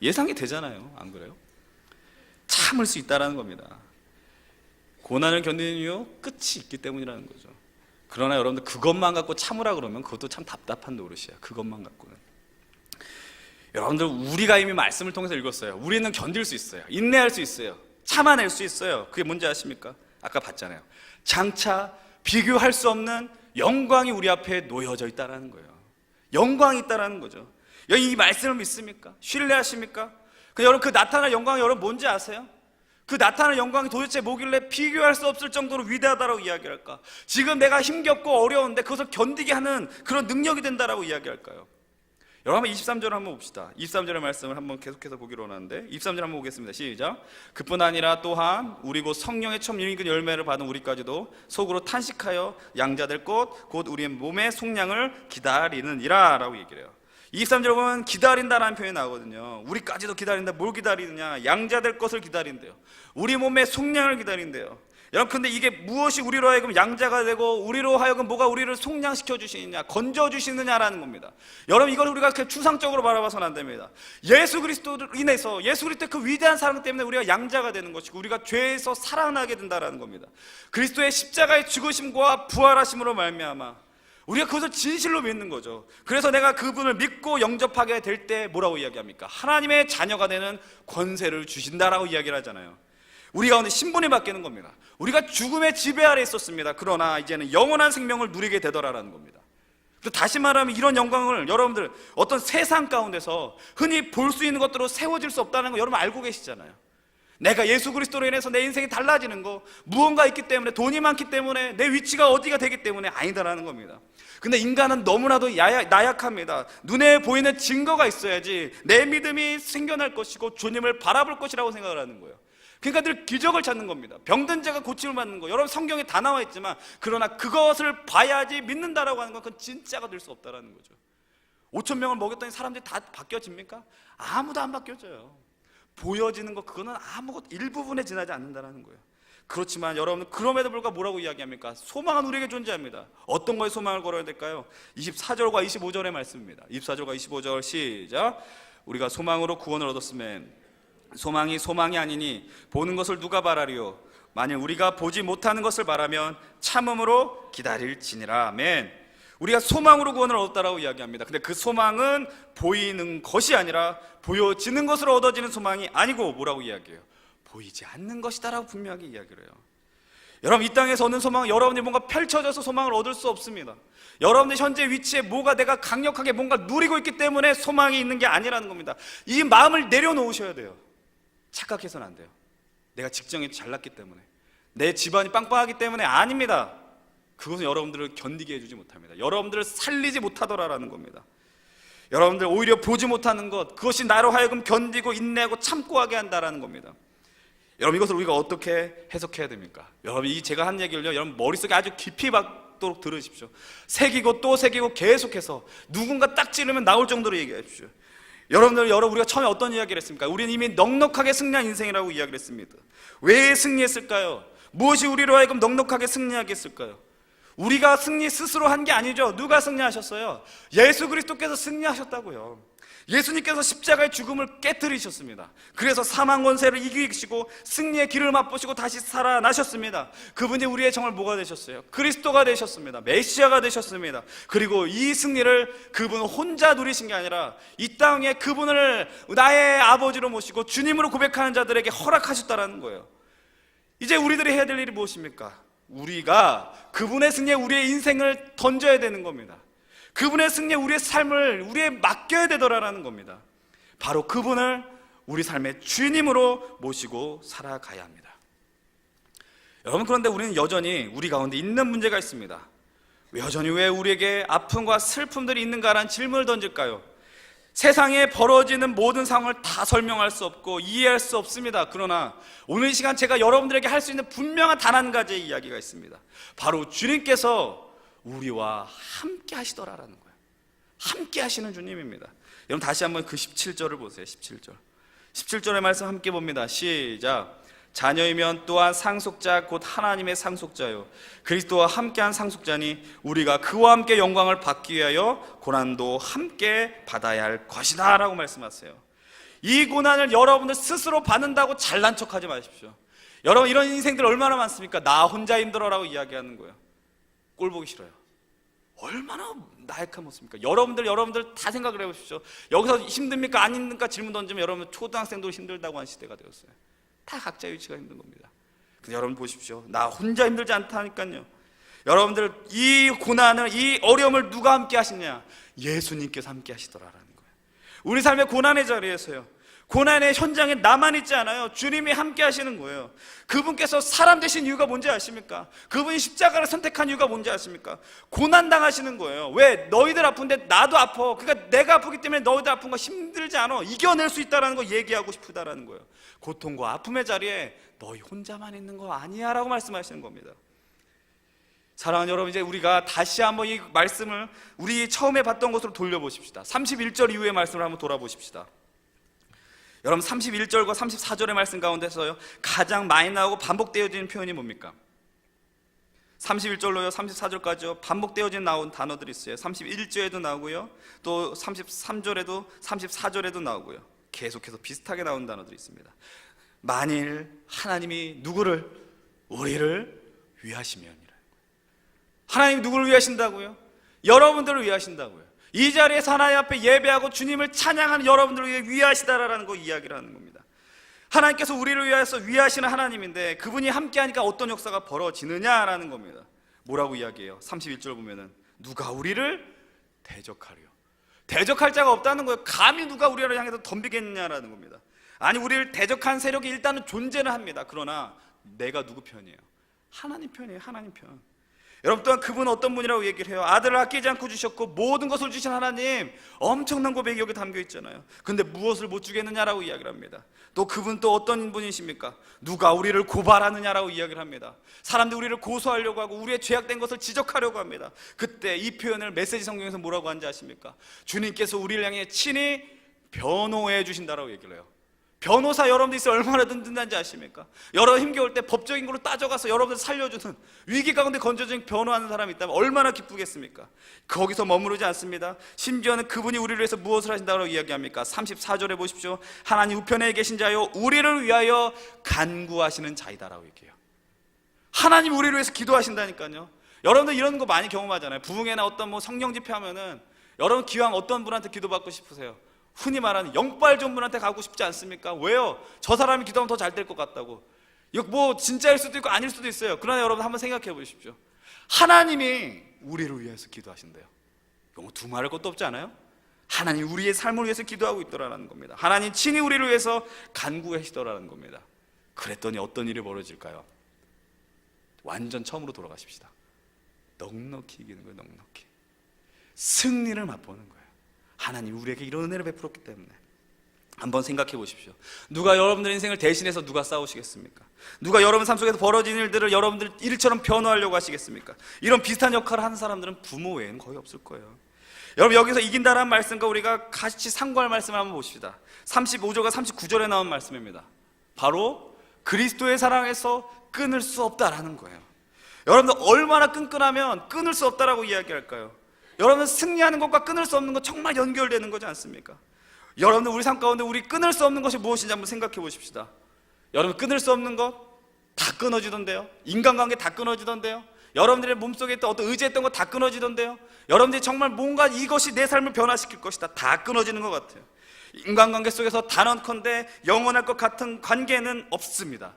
예상이 되잖아요. 안 그래요? 참을 수 있다는 겁니다. 고난을 견디는 이유 끝이 있기 때문이라는 거죠. 그러나 여러분들 그것만 갖고 참으라 그러면 그것도 참 답답한 노릇이야. 그것만 갖고는. 여러분들 우리가 이미 말씀을 통해서 읽었어요. 우리는 견딜 수 있어요. 인내할 수 있어요. 참아낼 수 있어요. 그게 뭔지 아십니까? 아까 봤잖아요. 장차 비교할 수 없는 영광이 우리 앞에 놓여져 있다는 거예요. 영광이 있다는 거죠. 이 말씀을 믿습니까? 신뢰하십니까? 여러분 그 나타날 영광이 여러분 뭔지 아세요? 그 나타날 영광이 도대체 뭐길래 비교할 수 없을 정도로 위대하다라고 이야기할까? 지금 내가 힘겹고 어려운데 그것을 견디게 하는 그런 능력이 된다라고 이야기할까요? 여러분 23절 한번 봅시다. 23절의 말씀을 한번 계속해서 보기로 하는데 23절 한번 보겠습니다. 시작. 그뿐 아니라 또한 우리 곧 성령의 처음 익은 열매를 받은 우리까지도 속으로 탄식하여 양자될 것 곧 우리의 몸의 속량을 기다리느니라 라고 얘기를 해요. 23절 보면 기다린다라는 표현이 나오거든요. 우리까지도 기다린다. 뭘 기다리느냐? 양자될 것을 기다린대요. 우리 몸의 속량을 기다린대요. 여러분 근데 이게 무엇이 우리로 하여금 양자가 되고 우리로 하여금 뭐가 우리를 속량시켜 주시느냐, 건져 주시느냐라는 겁니다. 여러분 이걸 우리가 그렇게 추상적으로 바라봐서는 안 됩니다. 예수 그리스도를 인해서 예수 그리스도의 그 위대한 사랑 때문에 우리가 양자가 되는 것이고 우리가 죄에서 살아나게 된다라는 겁니다. 그리스도의 십자가의 죽으심과 부활하심으로 말미암아 우리가 그것을 진실로 믿는 거죠. 그래서 내가 그분을 믿고 영접하게 될 때 뭐라고 이야기합니까? 하나님의 자녀가 되는 권세를 주신다라고 이야기를 하잖아요. 우리 가운데 신분이 바뀌는 겁니다. 우리가 죽음의 지배 아래 있었습니다. 그러나 이제는 영원한 생명을 누리게 되더라라는 겁니다. 또 다시 말하면 이런 영광을 여러분들 어떤 세상 가운데서 흔히 볼 수 있는 것들로 세워질 수 없다는 거 여러분 알고 계시잖아요. 내가 예수 그리스도로 인해서 내 인생이 달라지는 거, 무언가 있기 때문에, 돈이 많기 때문에, 내 위치가 어디가 되기 때문에 아니다라는 겁니다. 근데 인간은 너무나도 나약합니다. 눈에 보이는 증거가 있어야지 내 믿음이 생겨날 것이고 주님을 바라볼 것이라고 생각을 하는 거예요. 그러니까 늘 기적을 찾는 겁니다. 병든 자가 고침을 받는 거, 여러분 성경에 다 나와 있지만, 그러나 그것을 봐야지 믿는다라고 하는 건 그건 진짜가 될 수 없다라는 거죠. 5천 명을 먹였더니 사람들이 다 바뀌어집니까? 아무도 안 바뀌어져요. 보여지는 거, 그거는 아무것도 일부분에 지나지 않는다는 거예요. 그렇지만 여러분, 그럼에도 불구하고 뭐라고 이야기합니까? 소망은 우리에게 존재합니다. 어떤 거에 소망을 걸어야 될까요? 24절과 25절의 말씀입니다. 24절과 25절 시작. 우리가 소망으로 구원을 얻었으면 소망이 소망이 아니니 보는 것을 누가 바라리요? 만일 우리가 보지 못하는 것을 바라면 참음으로 기다릴지니라. 아멘. 우리가 소망으로 구원을 얻었다라고 이야기합니다. 근데 그 소망은 보이는 것이 아니라 보여지는 것으로 얻어지는 소망이 아니고 뭐라고 이야기해요? 보이지 않는 것이다라고 분명하게 이야기를 해요. 여러분, 이 땅에서 얻는 소망은 여러분이 뭔가 펼쳐져서 소망을 얻을 수 없습니다. 여러분들 현재 위치에 뭐가 내가 강력하게 뭔가 누리고 있기 때문에 소망이 있는 게 아니라는 겁니다. 이 마음을 내려놓으셔야 돼요. 착각해서는 안 돼요. 내가 직장이 잘났기 때문에, 내 집안이 빵빵하기 때문에 아닙니다. 그것은 여러분들을 견디게 해주지 못합니다. 여러분들을 살리지 못하더라라는 겁니다. 여러분들 오히려 보지 못하는 것, 그것이 나로 하여금 견디고 인내하고 참고 하게 한다라는 겁니다. 여러분, 이것을 우리가 어떻게 해석해야 됩니까? 여러분, 이 제가 한 얘기를요, 여러분 머릿속에 아주 깊이 박도록 들으십시오. 새기고 또 새기고 계속해서 누군가 딱 찌르면 나올 정도로 얘기하십시오. 여러분들, 우리가 처음에 어떤 이야기를 했습니까? 우리는 이미 넉넉하게 승리한 인생이라고 이야기를 했습니다. 왜 승리했을까요? 무엇이 우리로 하여금 넉넉하게 승리하게 했을까요? 우리가 승리 스스로 한 게 아니죠. 누가 승리하셨어요? 예수 그리스도께서 승리하셨다고요. 예수님께서 십자가의 죽음을 깨뜨리셨습니다. 그래서 사망 권세를 이기시고 승리의 길을 맛보시고 다시 살아나셨습니다. 그분이 우리의 정말 뭐가 되셨어요? 그리스도가 되셨습니다. 메시아가 되셨습니다. 그리고 이 승리를 그분 혼자 누리신 게 아니라 이 땅에 그분을 나의 아버지로 모시고 주님으로 고백하는 자들에게 허락하셨다라는 거예요. 이제 우리들이 해야 될 일이 무엇입니까? 우리가 그분의 승리에 우리의 인생을 던져야 되는 겁니다. 그분의 승리에 우리의 삶을 우리에 맡겨야 되더라라는 겁니다. 바로 그분을 우리 삶의 주님으로 모시고 살아가야 합니다. 여러분, 그런데 우리는 여전히 우리 가운데 있는 문제가 있습니다. 여전히 왜 우리에게 아픔과 슬픔들이 있는가라는 질문을 던질까요? 세상에 벌어지는 모든 상황을 다 설명할 수 없고 이해할 수 없습니다. 그러나 오늘 이 시간 제가 여러분들에게 할 수 있는 분명한 단 한 가지의 이야기가 있습니다. 바로 주님께서 우리와 함께 하시더라라는 거예요. 함께 하시는 주님입니다. 여러분, 다시 한번 그 17절을 보세요. 17절의 말씀 함께 봅니다. 시작. 자녀이면 또한 상속자 곧 하나님의 상속자요 그리스도와 함께한 상속자니 우리가 그와 함께 영광을 받기 위하여 고난도 함께 받아야 할 것이다 라고 말씀하세요. 이 고난을 여러분들 스스로 받는다고 잘난 척하지 마십시오. 여러분, 이런 인생들 얼마나 많습니까? 나 혼자 힘들어라고 이야기하는 거예요. 꼴 보기 싫어요. 얼마나 나약한 모습입니까? 여러분들 다 생각을 해보십시오. 여기서 힘듭니까? 안 힘듭니까? 질문 던지면 여러분 초등학생도 힘들다고 하는 시대가 되었어요. 다 각자 위치가 힘든 겁니다. 근데 여러분 보십시오. 나 혼자 힘들지 않다니까요. 여러분들, 이 고난을, 이 어려움을 누가 함께 하시냐? 예수님께서 함께 하시더라라는 거예요. 우리 삶의 고난의 자리에서요, 고난의 현장에 나만 있지 않아요. 주님이 함께 하시는 거예요. 그분께서 사람 되신 이유가 뭔지 아십니까? 그분이 십자가를 선택한 이유가 뭔지 아십니까? 고난 당하시는 거예요. 왜? 너희들 아픈데 나도 아파. 그러니까 내가 아프기 때문에 너희들 아픈 거 힘들지 않아. 이겨낼 수 있다는 거 얘기하고 싶다라는 거예요. 고통과 아픔의 자리에 너희 혼자만 있는 거 아니야 라고 말씀하시는 겁니다. 사랑하는 여러분, 이제 우리가 다시 한번 이 말씀을 우리 처음에 봤던 것으로 돌려보십시다. 31절 이후의 말씀을 한번 돌아보십시다. 여러분, 31절과 34절의 말씀 가운데서요, 가장 많이 나오고 반복되어지는 표현이 뭡니까? 31절로요 34절까지요 반복되어진 나온 단어들이 있어요. 31절에도 나오고요, 또 33절에도 34절에도 나오고요. 계속해서 비슷하게 나온 단어들이 있습니다. 만일 하나님이 누구를? 우리를 위하시면이라. 하나님이 누구를 위하신다고요? 여러분들을 위해 하신다고요. 이 자리에서 하나님 앞에 예배하고 주님을 찬양하는 여러분들을 위해 위하시다라는 거 이야기를 하는 겁니다. 하나님께서 우리를 위해서 위하시는 하나님인데 그분이 함께하니까 어떤 역사가 벌어지느냐라는 겁니다. 뭐라고 이야기해요? 31절 보면은 누가 우리를 대적하려. 대적할 자가 없다는 거예요. 감히 누가 우리를 향해서 덤비겠느냐라는 겁니다. 아니, 우리를 대적한 세력이 일단은 존재는 합니다. 그러나 내가 누구 편이에요? 하나님 편이에요. 하나님 편. 여러분 또한 그분은 어떤 분이라고 얘기를 해요? 아들을 아끼지 않고 주셨고 모든 것을 주신 하나님, 엄청난 고백이 여기 담겨 있잖아요. 근데 무엇을 못 주겠느냐라고 이야기를 합니다. 또 그분 또 어떤 분이십니까? 누가 우리를 고발하느냐라고 이야기를 합니다. 사람들이 우리를 고소하려고 하고 우리의 죄악된 것을 지적하려고 합니다. 그때 이 표현을 메시지 성경에서 뭐라고 하는지 아십니까? 주님께서 우리를 향해 친히 변호해 주신다라고 얘기를 해요. 변호사 여러분들 있어 얼마나 든든한지 아십니까? 여러분 힘겨울 때 법적인 걸로 따져가서 여러분들 살려주는, 위기 가운데 건져진 변호하는 사람이 있다면 얼마나 기쁘겠습니까? 거기서 머무르지 않습니다. 심지어는 그분이 우리를 위해서 무엇을 하신다고 이야기합니까? 34절에 보십시오. 하나님 우편에 계신 자요 우리를 위하여 간구하시는 자이다라고 얘기해요. 하나님 우리를 위해서 기도하신다니까요. 여러분들 이런 거 많이 경험하잖아요. 부흥회나 어떤 뭐 성령 집회 하면은 여러분 기왕 어떤 분한테 기도받고 싶으세요? 흔히 말하는 영빨 좋은 분한테 가고 싶지 않습니까? 왜요? 저 사람이 기도하면 더 잘 될 것 같다고. 이거 뭐 진짜일 수도 있고 아닐 수도 있어요. 그러나 여러분 한번 생각해 보십시오. 하나님이 우리를 위해서 기도하신대요. 이거 뭐 두말할 것도 없지 않아요? 하나님 우리의 삶을 위해서 기도하고 있더라는 겁니다. 하나님 친히 우리를 위해서 간구하시더라는 겁니다. 그랬더니 어떤 일이 벌어질까요? 완전 처음으로 돌아가십시다. 넉넉히 이기는 거예요. 넉넉히 승리를 맛보는 거예요. 하나님 우리에게 이런 은혜를 베풀었기 때문에. 한번 생각해 보십시오. 누가 여러분들 인생을 대신해서 누가 싸우시겠습니까? 누가 여러분 삶 속에서 벌어진 일들을 여러분들 일처럼 변호하려고 하시겠습니까? 이런 비슷한 역할을 하는 사람들은 부모 외에는 거의 없을 거예요. 여러분 여기서 이긴다라는 말씀과 우리가 같이 상고할 말씀을 한번 보십시다. 35절과 39절에 나온 말씀입니다. 바로 그리스도의 사랑에서 끊을 수 없다라는 거예요. 여러분들 얼마나 끈끈하면 끊을 수 없다라고 이야기할까요? 여러분 승리하는 것과 끊을 수 없는 것 정말 연결되는 거지 않습니까? 여러분들 우리 삶 가운데 우리 끊을 수 없는 것이 무엇인지 한번 생각해 보십시다. 여러분 끊을 수 없는 것 다 끊어지던데요. 인간관계 다 끊어지던데요. 여러분들의 몸속에 있던 어떤 의지했던 것 다 끊어지던데요. 여러분들이 정말 뭔가 이것이 내 삶을 변화시킬 것이다, 다 끊어지는 것 같아요. 인간관계 속에서 단언컨대 영원할 것 같은 관계는 없습니다.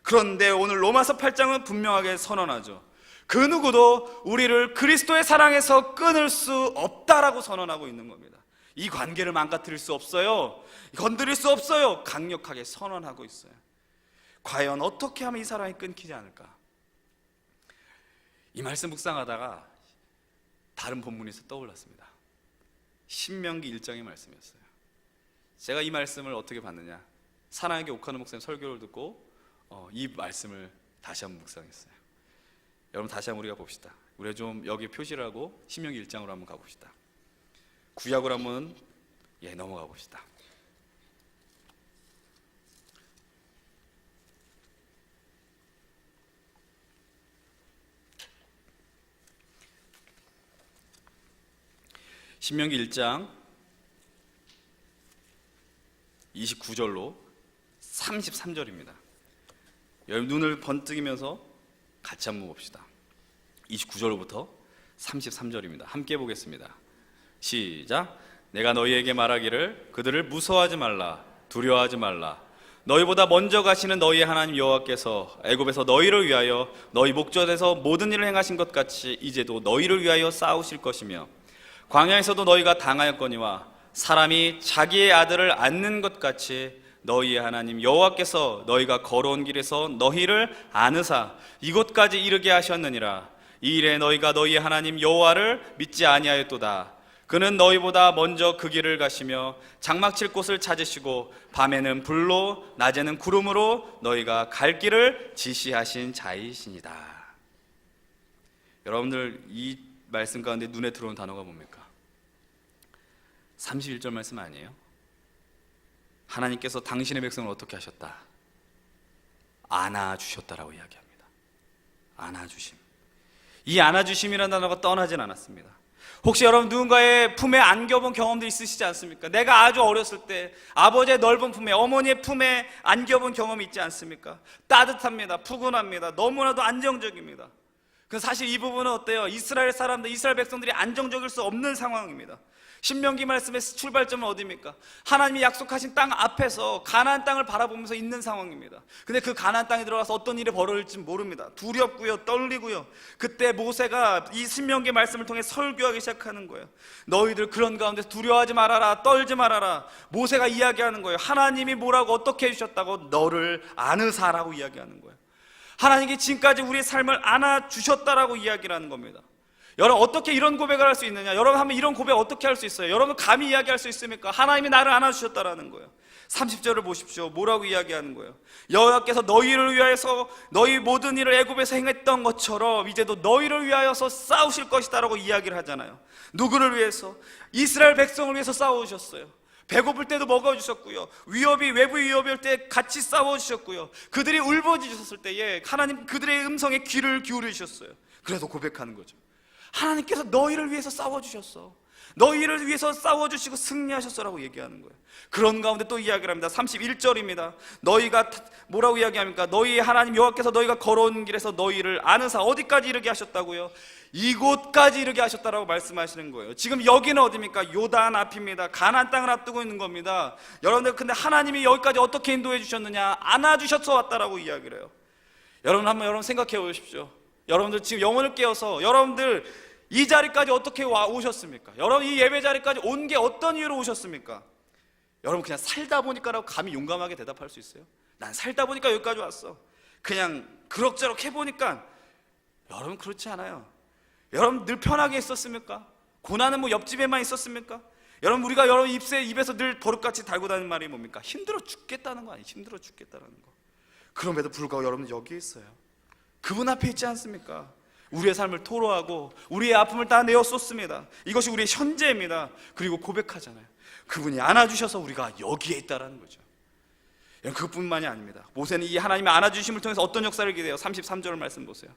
그런데 오늘 로마서 8장은 분명하게 선언하죠. 그 누구도 우리를 그리스도의 사랑에서 끊을 수 없다라고 선언하고 있는 겁니다. 이 관계를 망가뜨릴 수 없어요. 건드릴 수 없어요. 강력하게 선언하고 있어요. 과연 어떻게 하면 이 사랑이 끊기지 않을까? 이 말씀 묵상하다가 다른 본문에서 떠올랐습니다. 신명기 1장의 말씀이었어요. 제가 이 말씀을 어떻게 봤느냐, 사랑에게 옥하는 목사님 설교를 듣고 이 말씀을 다시 한번 묵상했어요. 여러분 다시 한번 우리가 봅시다. 우리가 좀 여기 표시를 하고 신명기 1장으로 한번 가봅시다. 구약으로 한번 넘어가 봅시다. 신명기 1장 29절로 33절입니다. 여러분 눈을 번뜩이면서 같이 한번 봅시다. 29절부터 33절입니다. 함께 보겠습니다. 시작. 내가 너희에게 말하기를 그들을 무서워하지 말라, 두려워하지 말라. 너희보다 먼저 가시는 너희의 하나님 여호와께서 애굽에서 너희를 위하여 너희 목전에서 모든 일을 행하신 것 같이 이제도 너희를 위하여 싸우실 것이며, 광야에서도 너희가 당하였거니와 사람이 자기의 아들을 안는 것 같이 너희의 하나님 여호와께서 너희가 걸어온 길에서 너희를 안으사 이곳까지 이르게 하셨느니라. 이 일에 너희가 너희의 하나님 여호와를 믿지 아니하였도다. 그는 너희보다 먼저 그 길을 가시며 장막 칠 곳을 찾으시고 밤에는 불로 낮에는 구름으로 너희가 갈 길을 지시하신 자이시니다. 여러분들 이 말씀 가운데 눈에 들어오는 단어가 뭡니까? 31절 말씀 아니에요? 하나님께서 당신의 백성을 어떻게 하셨다? 안아주셨다라고 이야기합니다. 안아주심. 이 안아주심이라는 단어가 떠나진 않았습니다. 혹시 여러분 누군가의 품에 안겨본 경험도 있으시지 않습니까? 내가 아주 어렸을 때 아버지의 넓은 품에, 어머니의 품에 안겨본 경험이 있지 않습니까? 따뜻합니다. 푸근합니다. 너무나도 안정적입니다. 그 사실 이 부분은 어때요? 이스라엘 사람들, 이스라엘 백성들이 안정적일 수 없는 상황입니다. 신명기 말씀의 출발점은 어디입니까? 하나님이 약속하신 땅 앞에서 가나안 땅을 바라보면서 있는 상황입니다. 근데 그 가나안 땅에 들어가서 어떤 일이 벌어질지 모릅니다. 두렵고요, 떨리고요. 그때 모세가 이 신명기 말씀을 통해 설교하기 시작하는 거예요. 너희들 그런 가운데 두려워하지 말아라, 떨지 말아라. 모세가 이야기하는 거예요. 하나님이 뭐라고 어떻게 해주셨다고? 너를 아느사라고 이야기하는 거예요. 하나님이 지금까지 우리의 삶을 안아주셨다라고 이야기를 하는 겁니다. 여러분, 어떻게 이런 고백을 할 수 있느냐? 여러분 하면 이런 고백 어떻게 할 수 있어요? 여러분 감히 이야기할 수 있습니까? 하나님이 나를 안아주셨다라는 거예요. 30절을 보십시오. 뭐라고 이야기하는 거예요? 여호와께서 너희를 위하여서 너희 모든 일을 애굽에서 행했던 것처럼 이제도 너희를 위하여서 싸우실 것이다라고 이야기를 하잖아요. 누구를 위해서? 이스라엘 백성을 위해서 싸워주셨어요. 배고플 때도 먹어주셨고요, 위협이 외부 위협이 올 때 같이 싸워주셨고요, 그들이 울부짖었을 때에 하나님 그들의 음성에 귀를 기울이셨어요. 그래서 고백하는 거죠. 하나님께서 너희를 위해서 싸워주셨어, 너희를 위해서 싸워주시고 승리하셨어라고 얘기하는 거예요. 그런 가운데 또 이야기를 합니다. 31절입니다 너희가 뭐라고 이야기합니까? 너희 하나님 여호와께서 너희가 걸어온 길에서 너희를 아느사, 어디까지 이르게 하셨다고요? 이곳까지 이르게 하셨다라고 말씀하시는 거예요. 지금 여기는 어디입니까? 요단 앞입니다. 가나안 땅을 앞두고 있는 겁니다. 여러분들, 근데 하나님이 여기까지 어떻게 인도해 주셨느냐? 안아주셔서 왔다라고 이야기를 해요. 여러분 생각해 보십시오. 여러분들 지금 영혼을 깨워서 여러분들 이 자리까지 어떻게 오셨습니까? 여러분 이 예배 자리까지 온 게 어떤 이유로 오셨습니까? 여러분 그냥 살다 보니까라고 감히 용감하게 대답할 수 있어요? 난 살다 보니까 여기까지 왔어, 그냥 그럭저럭 해보니까. 여러분 그렇지 않아요. 여러분 늘 편하게 있었습니까? 고난은 뭐 옆집에만 있었습니까? 여러분 우리가 여러분 입에서 늘 버릇같이 달고 다니는 말이 뭡니까? 힘들어 죽겠다는 거 아니에요? 힘들어 죽겠다는 거. 그럼에도 불구하고 여러분 여기 있어요. 그분 앞에 있지 않습니까? 우리의 삶을 토로하고 우리의 아픔을 다 내어 쏟습니다. 이것이 우리의 현재입니다. 그리고 고백하잖아요. 그분이 안아주셔서 우리가 여기에 있다라는 거죠. 그것뿐만이 아닙니다. 모세는 이 하나님의 안아주심을 통해서 어떤 역사를 기대해요? 33절 말씀 보세요.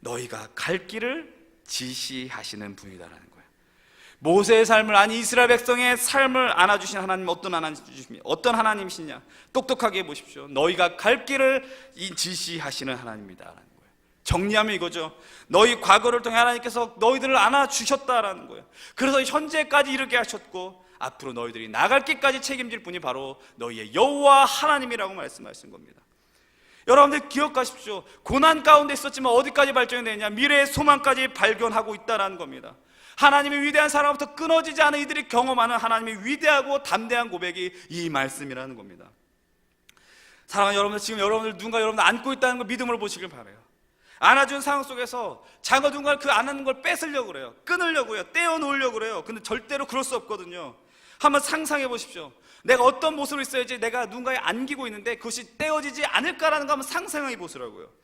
너희가 갈 길을 지시하시는 분이다라는 거예요. 모세의 삶을, 아니 이스라엘 백성의 삶을 안아주신 하나님, 어떤 하나님이시냐? 똑똑하게 보십시오. 너희가 갈 길을 지시하시는 하나님이다라는 거예요. 정리하면 이거죠. 너희 과거를 통해 하나님께서 너희들을 안아주셨다라는 거예요. 그래서 현재까지 이르게 하셨고 앞으로 너희들이 나갈 길까지 책임질 분이 바로 너희의 여호와 하나님이라고 말씀하신 겁니다. 여러분들 기억하십시오. 고난 가운데 있었지만 어디까지 발전이 되느냐? 미래의 소망까지 발견하고 있다는 겁니다. 하나님의 위대한 사랑부터 끊어지지 않은 이들이 경험하는 하나님의 위대하고 담대한 고백이 이 말씀이라는 겁니다. 사랑하는 여러분들, 지금 여러분들 누군가 여러분들 안고 있다는 걸 믿음으로 보시길 바라요. 안아준 상황 속에서 자가 누군가 그 안는 걸 뺏으려고 그래요. 끊으려고 해요. 떼어놓으려고 그래요. 근데 절대로 그럴 수 없거든요. 한번 상상해 보십시오. 내가 어떤 모습으로 있어야지 내가 누군가에 안기고 있는데 그것이 떼어지지 않을까라는 거 한번 상상해 보시라고요.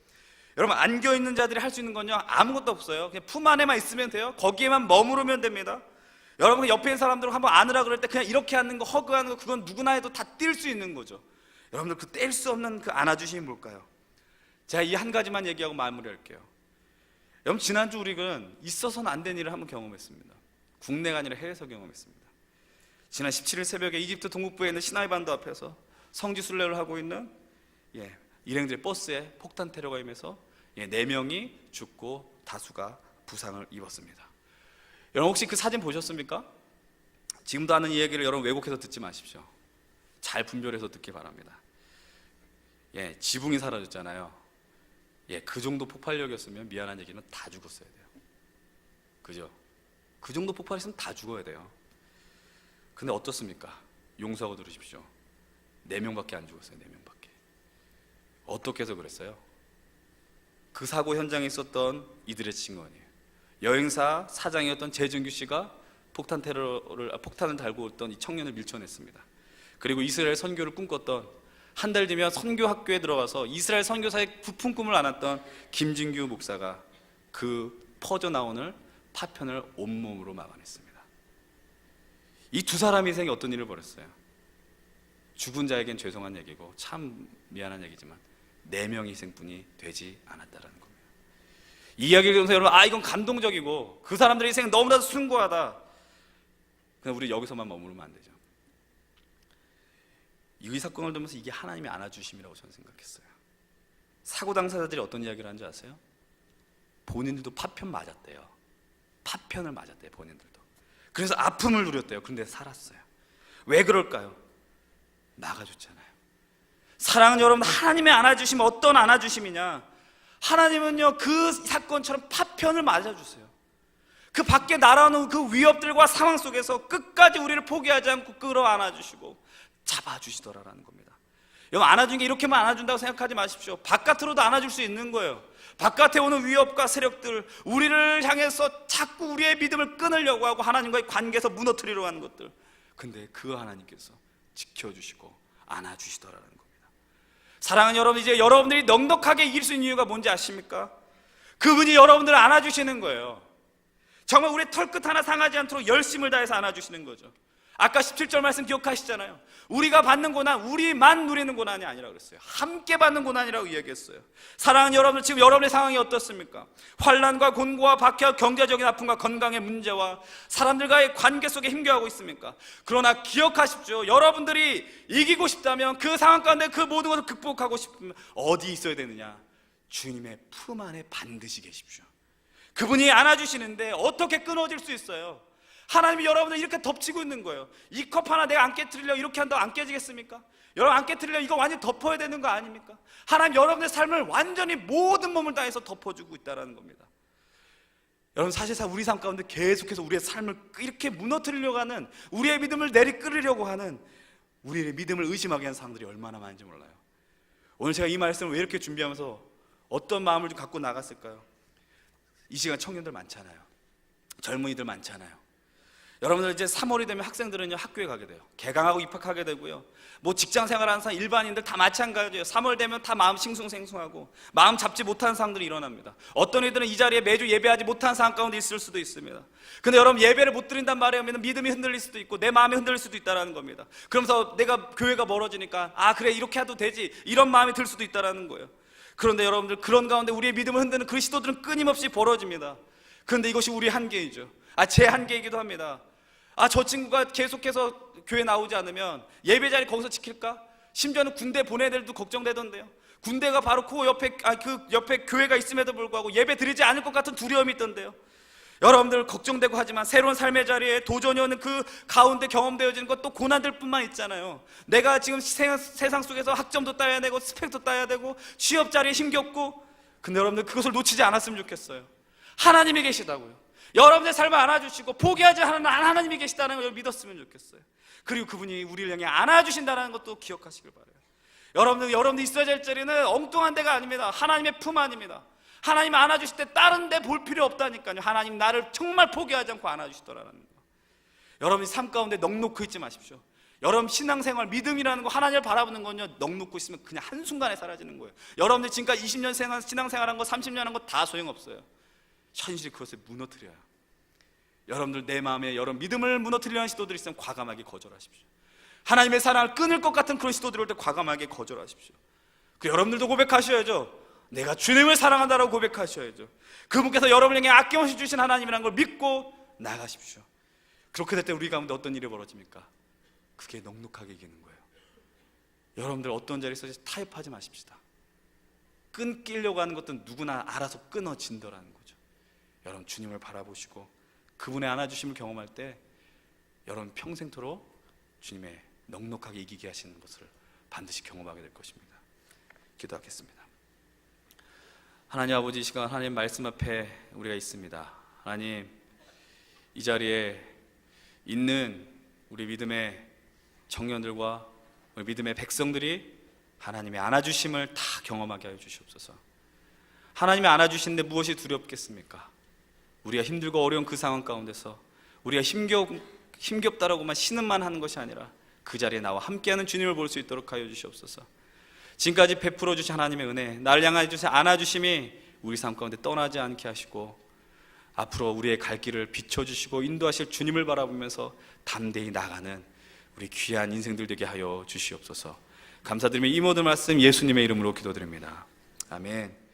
여러분 안겨있는 자들이 할 수 있는 건요 아무것도 없어요. 그냥 품 안에만 있으면 돼요. 거기에만 머무르면 됩니다. 여러분 옆에 있는 사람들을 한번 안으라 그럴 때 그냥 이렇게 안는 거, 허그하는 거, 그건 누구나 해도 다 뛸 수 있는 거죠. 여러분들 그 뗄 수 없는 그 안아주심이 뭘까요? 제가 이 한 가지만 얘기하고 마무리할게요. 여러분 지난주 우리는 있어서는 안 된 일을 한번 경험했습니다. 국내가 아니라 해외에서 경험했습니다. 지난 17일 새벽에 이집트 동북부에 있는 시나이 반도 앞에서 성지 순례를 하고 있는 일행들의 버스에 폭탄 테러가 임해서 4명이 죽고 다수가 부상을 입었습니다. 여러분 혹시 그 사진 보셨습니까? 지금도 하는 이 얘기를 여러분 왜곡해서 듣지 마십시오. 잘 분별해서 듣기 바랍니다. 지붕이 사라졌잖아요. 그 정도 폭발력이었으면 미안한 얘기는 다 죽었어야 돼요. 그죠? 그 정도 폭발했으면 다 죽어야 돼요. 근데 어떻습니까? 용서하고 들으십시오. 4명밖에 안 죽었어요. 4명밖에. 어떻게 해서 그랬어요? 그 사고 현장에 있었던 이들의 증언이에요. 여행사 사장이었던 재준규 씨가 폭탄을 달고 있던 이 청년을 밀쳐냈습니다. 그리고 이스라엘 선교를 꿈꿨던, 한 달 뒤면 선교 학교에 들어가서 이스라엘 선교사의 부푼 꿈을 안았던 김진규 목사가 그 퍼져나오는 파편을 온몸으로 막아냈습니다. 이 두 사람의 인생이 어떤 일을 벌였어요? 죽은 자에겐 죄송한 얘기고 참 미안한 얘기지만 4명의 희생뿐이 되지 않았다는 겁니다. 이 이야기를 들으면서 여러분 이건 감동적이고 그 사람들의 희생은 너무나도 숭고하다. 그냥 우리 여기서만 머무르면 안 되죠. 이 사건을 들으면서 이게 하나님의 안아주심이라고 저는 생각했어요. 사고 당사자들이 어떤 이야기를 하는지 아세요? 본인들도 파편 맞았대요. 파편을 맞았대요, 본인들도. 그래서 아픔을 누렸대요. 그런데 살았어요. 왜 그럴까요? 막아줬잖아요. 사랑하는 여러분, 하나님의 안아주심 어떤 안아주심이냐? 하나님은요, 그 사건처럼 파편을 맞아주세요. 그 밖에 날아오는 그 위협들과 상황 속에서 끝까지 우리를 포기하지 않고 끌어안아주시고 잡아주시더라라는 겁니다. 여러분, 안아준 게 이렇게만 안아준다고 생각하지 마십시오. 바깥으로도 안아줄 수 있는 거예요. 바깥에 오는 위협과 세력들, 우리를 향해서 자꾸 우리의 믿음을 끊으려고 하고 하나님과의 관계에서 무너뜨리려고 하는 것들, 근데 그 하나님께서 지켜주시고 안아주시더라는 겁니다. 사랑하는 여러분, 이제 여러분들이 넉넉하게 이길 수 있는 이유가 뭔지 아십니까? 그분이 여러분들을 안아주시는 거예요. 정말 우리의 털끝 하나 상하지 않도록 열심을 다해서 안아주시는 거죠. 아까 17절 말씀 기억하시잖아요. 우리가 받는 고난, 우리만 누리는 고난이 아니라고 그랬어요. 함께 받는 고난이라고 이야기했어요. 사랑하는 여러분들, 지금 여러분의 상황이 어떻습니까? 환난과 곤고와 박해와 경제적인 아픔과 건강의 문제와 사람들과의 관계 속에 힘겨워하고 있습니까? 그러나 기억하십시오. 여러분들이 이기고 싶다면, 그 상황 가운데 그 모든 것을 극복하고 싶으면 어디 있어야 되느냐? 주님의 품 안에 반드시 계십시오. 그분이 안아주시는데 어떻게 끊어질 수 있어요? 하나님이 여러분을 이렇게 덮치고 있는 거예요. 이 컵 하나 내가 안 깨트리려 이렇게 한다고 안 깨지겠습니까? 여러분, 안 깨트리려 이거 완전히 덮어야 되는 거 아닙니까? 하나님 여러분의 삶을 완전히 모든 몸을 다해서 덮어주고 있다는 겁니다. 여러분, 사실상 우리 삶 가운데 계속해서 우리의 삶을 이렇게 무너뜨리려고 하는, 우리의 믿음을 내리끌으려고 하는, 우리의 믿음을 의심하게 하는 사람들이 얼마나 많은지 몰라요. 오늘 제가 이 말씀을 왜 이렇게 준비하면서 어떤 마음을 좀 갖고 나갔을까요? 이 시간 청년들 많잖아요. 젊은이들 많잖아요. 여러분들 이제 3월이 되면 학생들은요, 학교에 가게 돼요. 개강하고 입학하게 되고요. 뭐 직장 생활하는 사람, 일반인들 다 마찬가지예요. 3월 되면 다 마음 싱숭생숭하고 마음 잡지 못하는 상황들이 일어납니다. 어떤 이들은 이 자리에 매주 예배하지 못하는 상황 가운데 있을 수도 있습니다. 근데 여러분, 예배를 못 드린단 말이에요. 믿음이 흔들릴 수도 있고 내 마음이 흔들릴 수도 있다는 겁니다. 그러면서 내가 교회가 멀어지니까 아 그래 이렇게 해도 되지, 이런 마음이 들 수도 있다는 거예요. 그런데 여러분들, 그런 가운데 우리의 믿음을 흔드는 그 시도들은 끊임없이 벌어집니다. 그런데 이것이 우리의 한계이죠. 제 한계이기도 합니다. 저 친구가 계속해서 교회 나오지 않으면 예배 자리 거기서 지킬까? 심지어는 군대 보내야 될도 걱정되던데요. 군대가 바로 그 옆에 교회가 있음에도 불구하고 예배 드리지 않을 것 같은 두려움이 있던데요. 여러분들 걱정되고 하지만 새로운 삶의 자리에 도전이 오는 그 가운데 경험되어지는 것도 고난들 뿐만 있잖아요. 내가 지금 세상 속에서 학점도 따야 되고 스펙도 따야 되고 취업 자리에 힘겹고, 근데 여러분들 그것을 놓치지 않았으면 좋겠어요. 하나님이 계시다고요. 여러분의 삶을 안아주시고 포기하지 않는 하나님이 계시다는 걸 믿었으면 좋겠어요. 그리고 그분이 우리를 향해 안아주신다는 것도 기억하시길 바라요. 여러분들 있어야 될 자리는 엉뚱한 데가 아닙니다. 하나님의 품 안입니다. 하나님 안아주실 때 다른 데 볼 필요 없다니까요. 하나님 나를 정말 포기하지 않고 안아주시더라는 거. 여러분이 삶 가운데 넉놓고 있지 마십시오. 여러분 신앙생활, 믿음이라는 거, 하나님을 바라보는 건요, 넉놓고 있으면 그냥 한순간에 사라지는 거예요. 여러분들 지금까지 20년 신앙생활한 거, 30년 한 거 다 소용없어요. 현실이 그것을 무너뜨려요. 여러분들 내 마음에 여러분 믿음을 무너뜨리려는 시도들이 있으면 과감하게 거절하십시오. 하나님의 사랑을 끊을 것 같은 그런 시도들이 올 때 과감하게 거절하십시오. 여러분들도 고백하셔야죠. 내가 주님을 사랑한다라고 고백하셔야죠. 그분께서 여러분에게 아낌없이 주신 하나님이라는 걸 믿고 나가십시오. 그렇게 될 때 우리 가운데 어떤 일이 벌어집니까? 그게 넉넉하게 이기는 거예요. 여러분들 어떤 자리에서 타협하지 마십시다. 끊기려고 하는 것도 누구나 알아서 끊어진다라는 거죠. 여러분 주님을 바라보시고 그분의 안아주심을 경험할 때 여러분 평생토록 주님의 넉넉하게 이기게 하시는 것을 반드시 경험하게 될 것입니다. 기도하겠습니다. 하나님 아버지, 이 시간 하나님 말씀 앞에 우리가 있습니다. 하나님, 이 자리에 있는 우리 믿음의 청년들과 우리 믿음의 백성들이 하나님의 안아주심을 다 경험하게 하여 주시옵소서. 하나님의 안아주시는데 무엇이 두렵겠습니까? 우리가 힘들고 어려운 그 상황 가운데서 우리가 힘겹다라고만 신음만 하는 것이 아니라 그 자리에 나와 함께하는 주님을 볼 수 있도록 하여 주시옵소서. 지금까지 베풀어 주신 하나님의 은혜, 나를 향하여 주신 안아주심이 우리 삶 가운데 떠나지 않게 하시고 앞으로 우리의 갈 길을 비춰주시고 인도하실 주님을 바라보면서 담대히 나가는 우리 귀한 인생들 되게 하여 주시옵소서. 감사드리며 이 모든 말씀 예수님의 이름으로 기도드립니다. 아멘.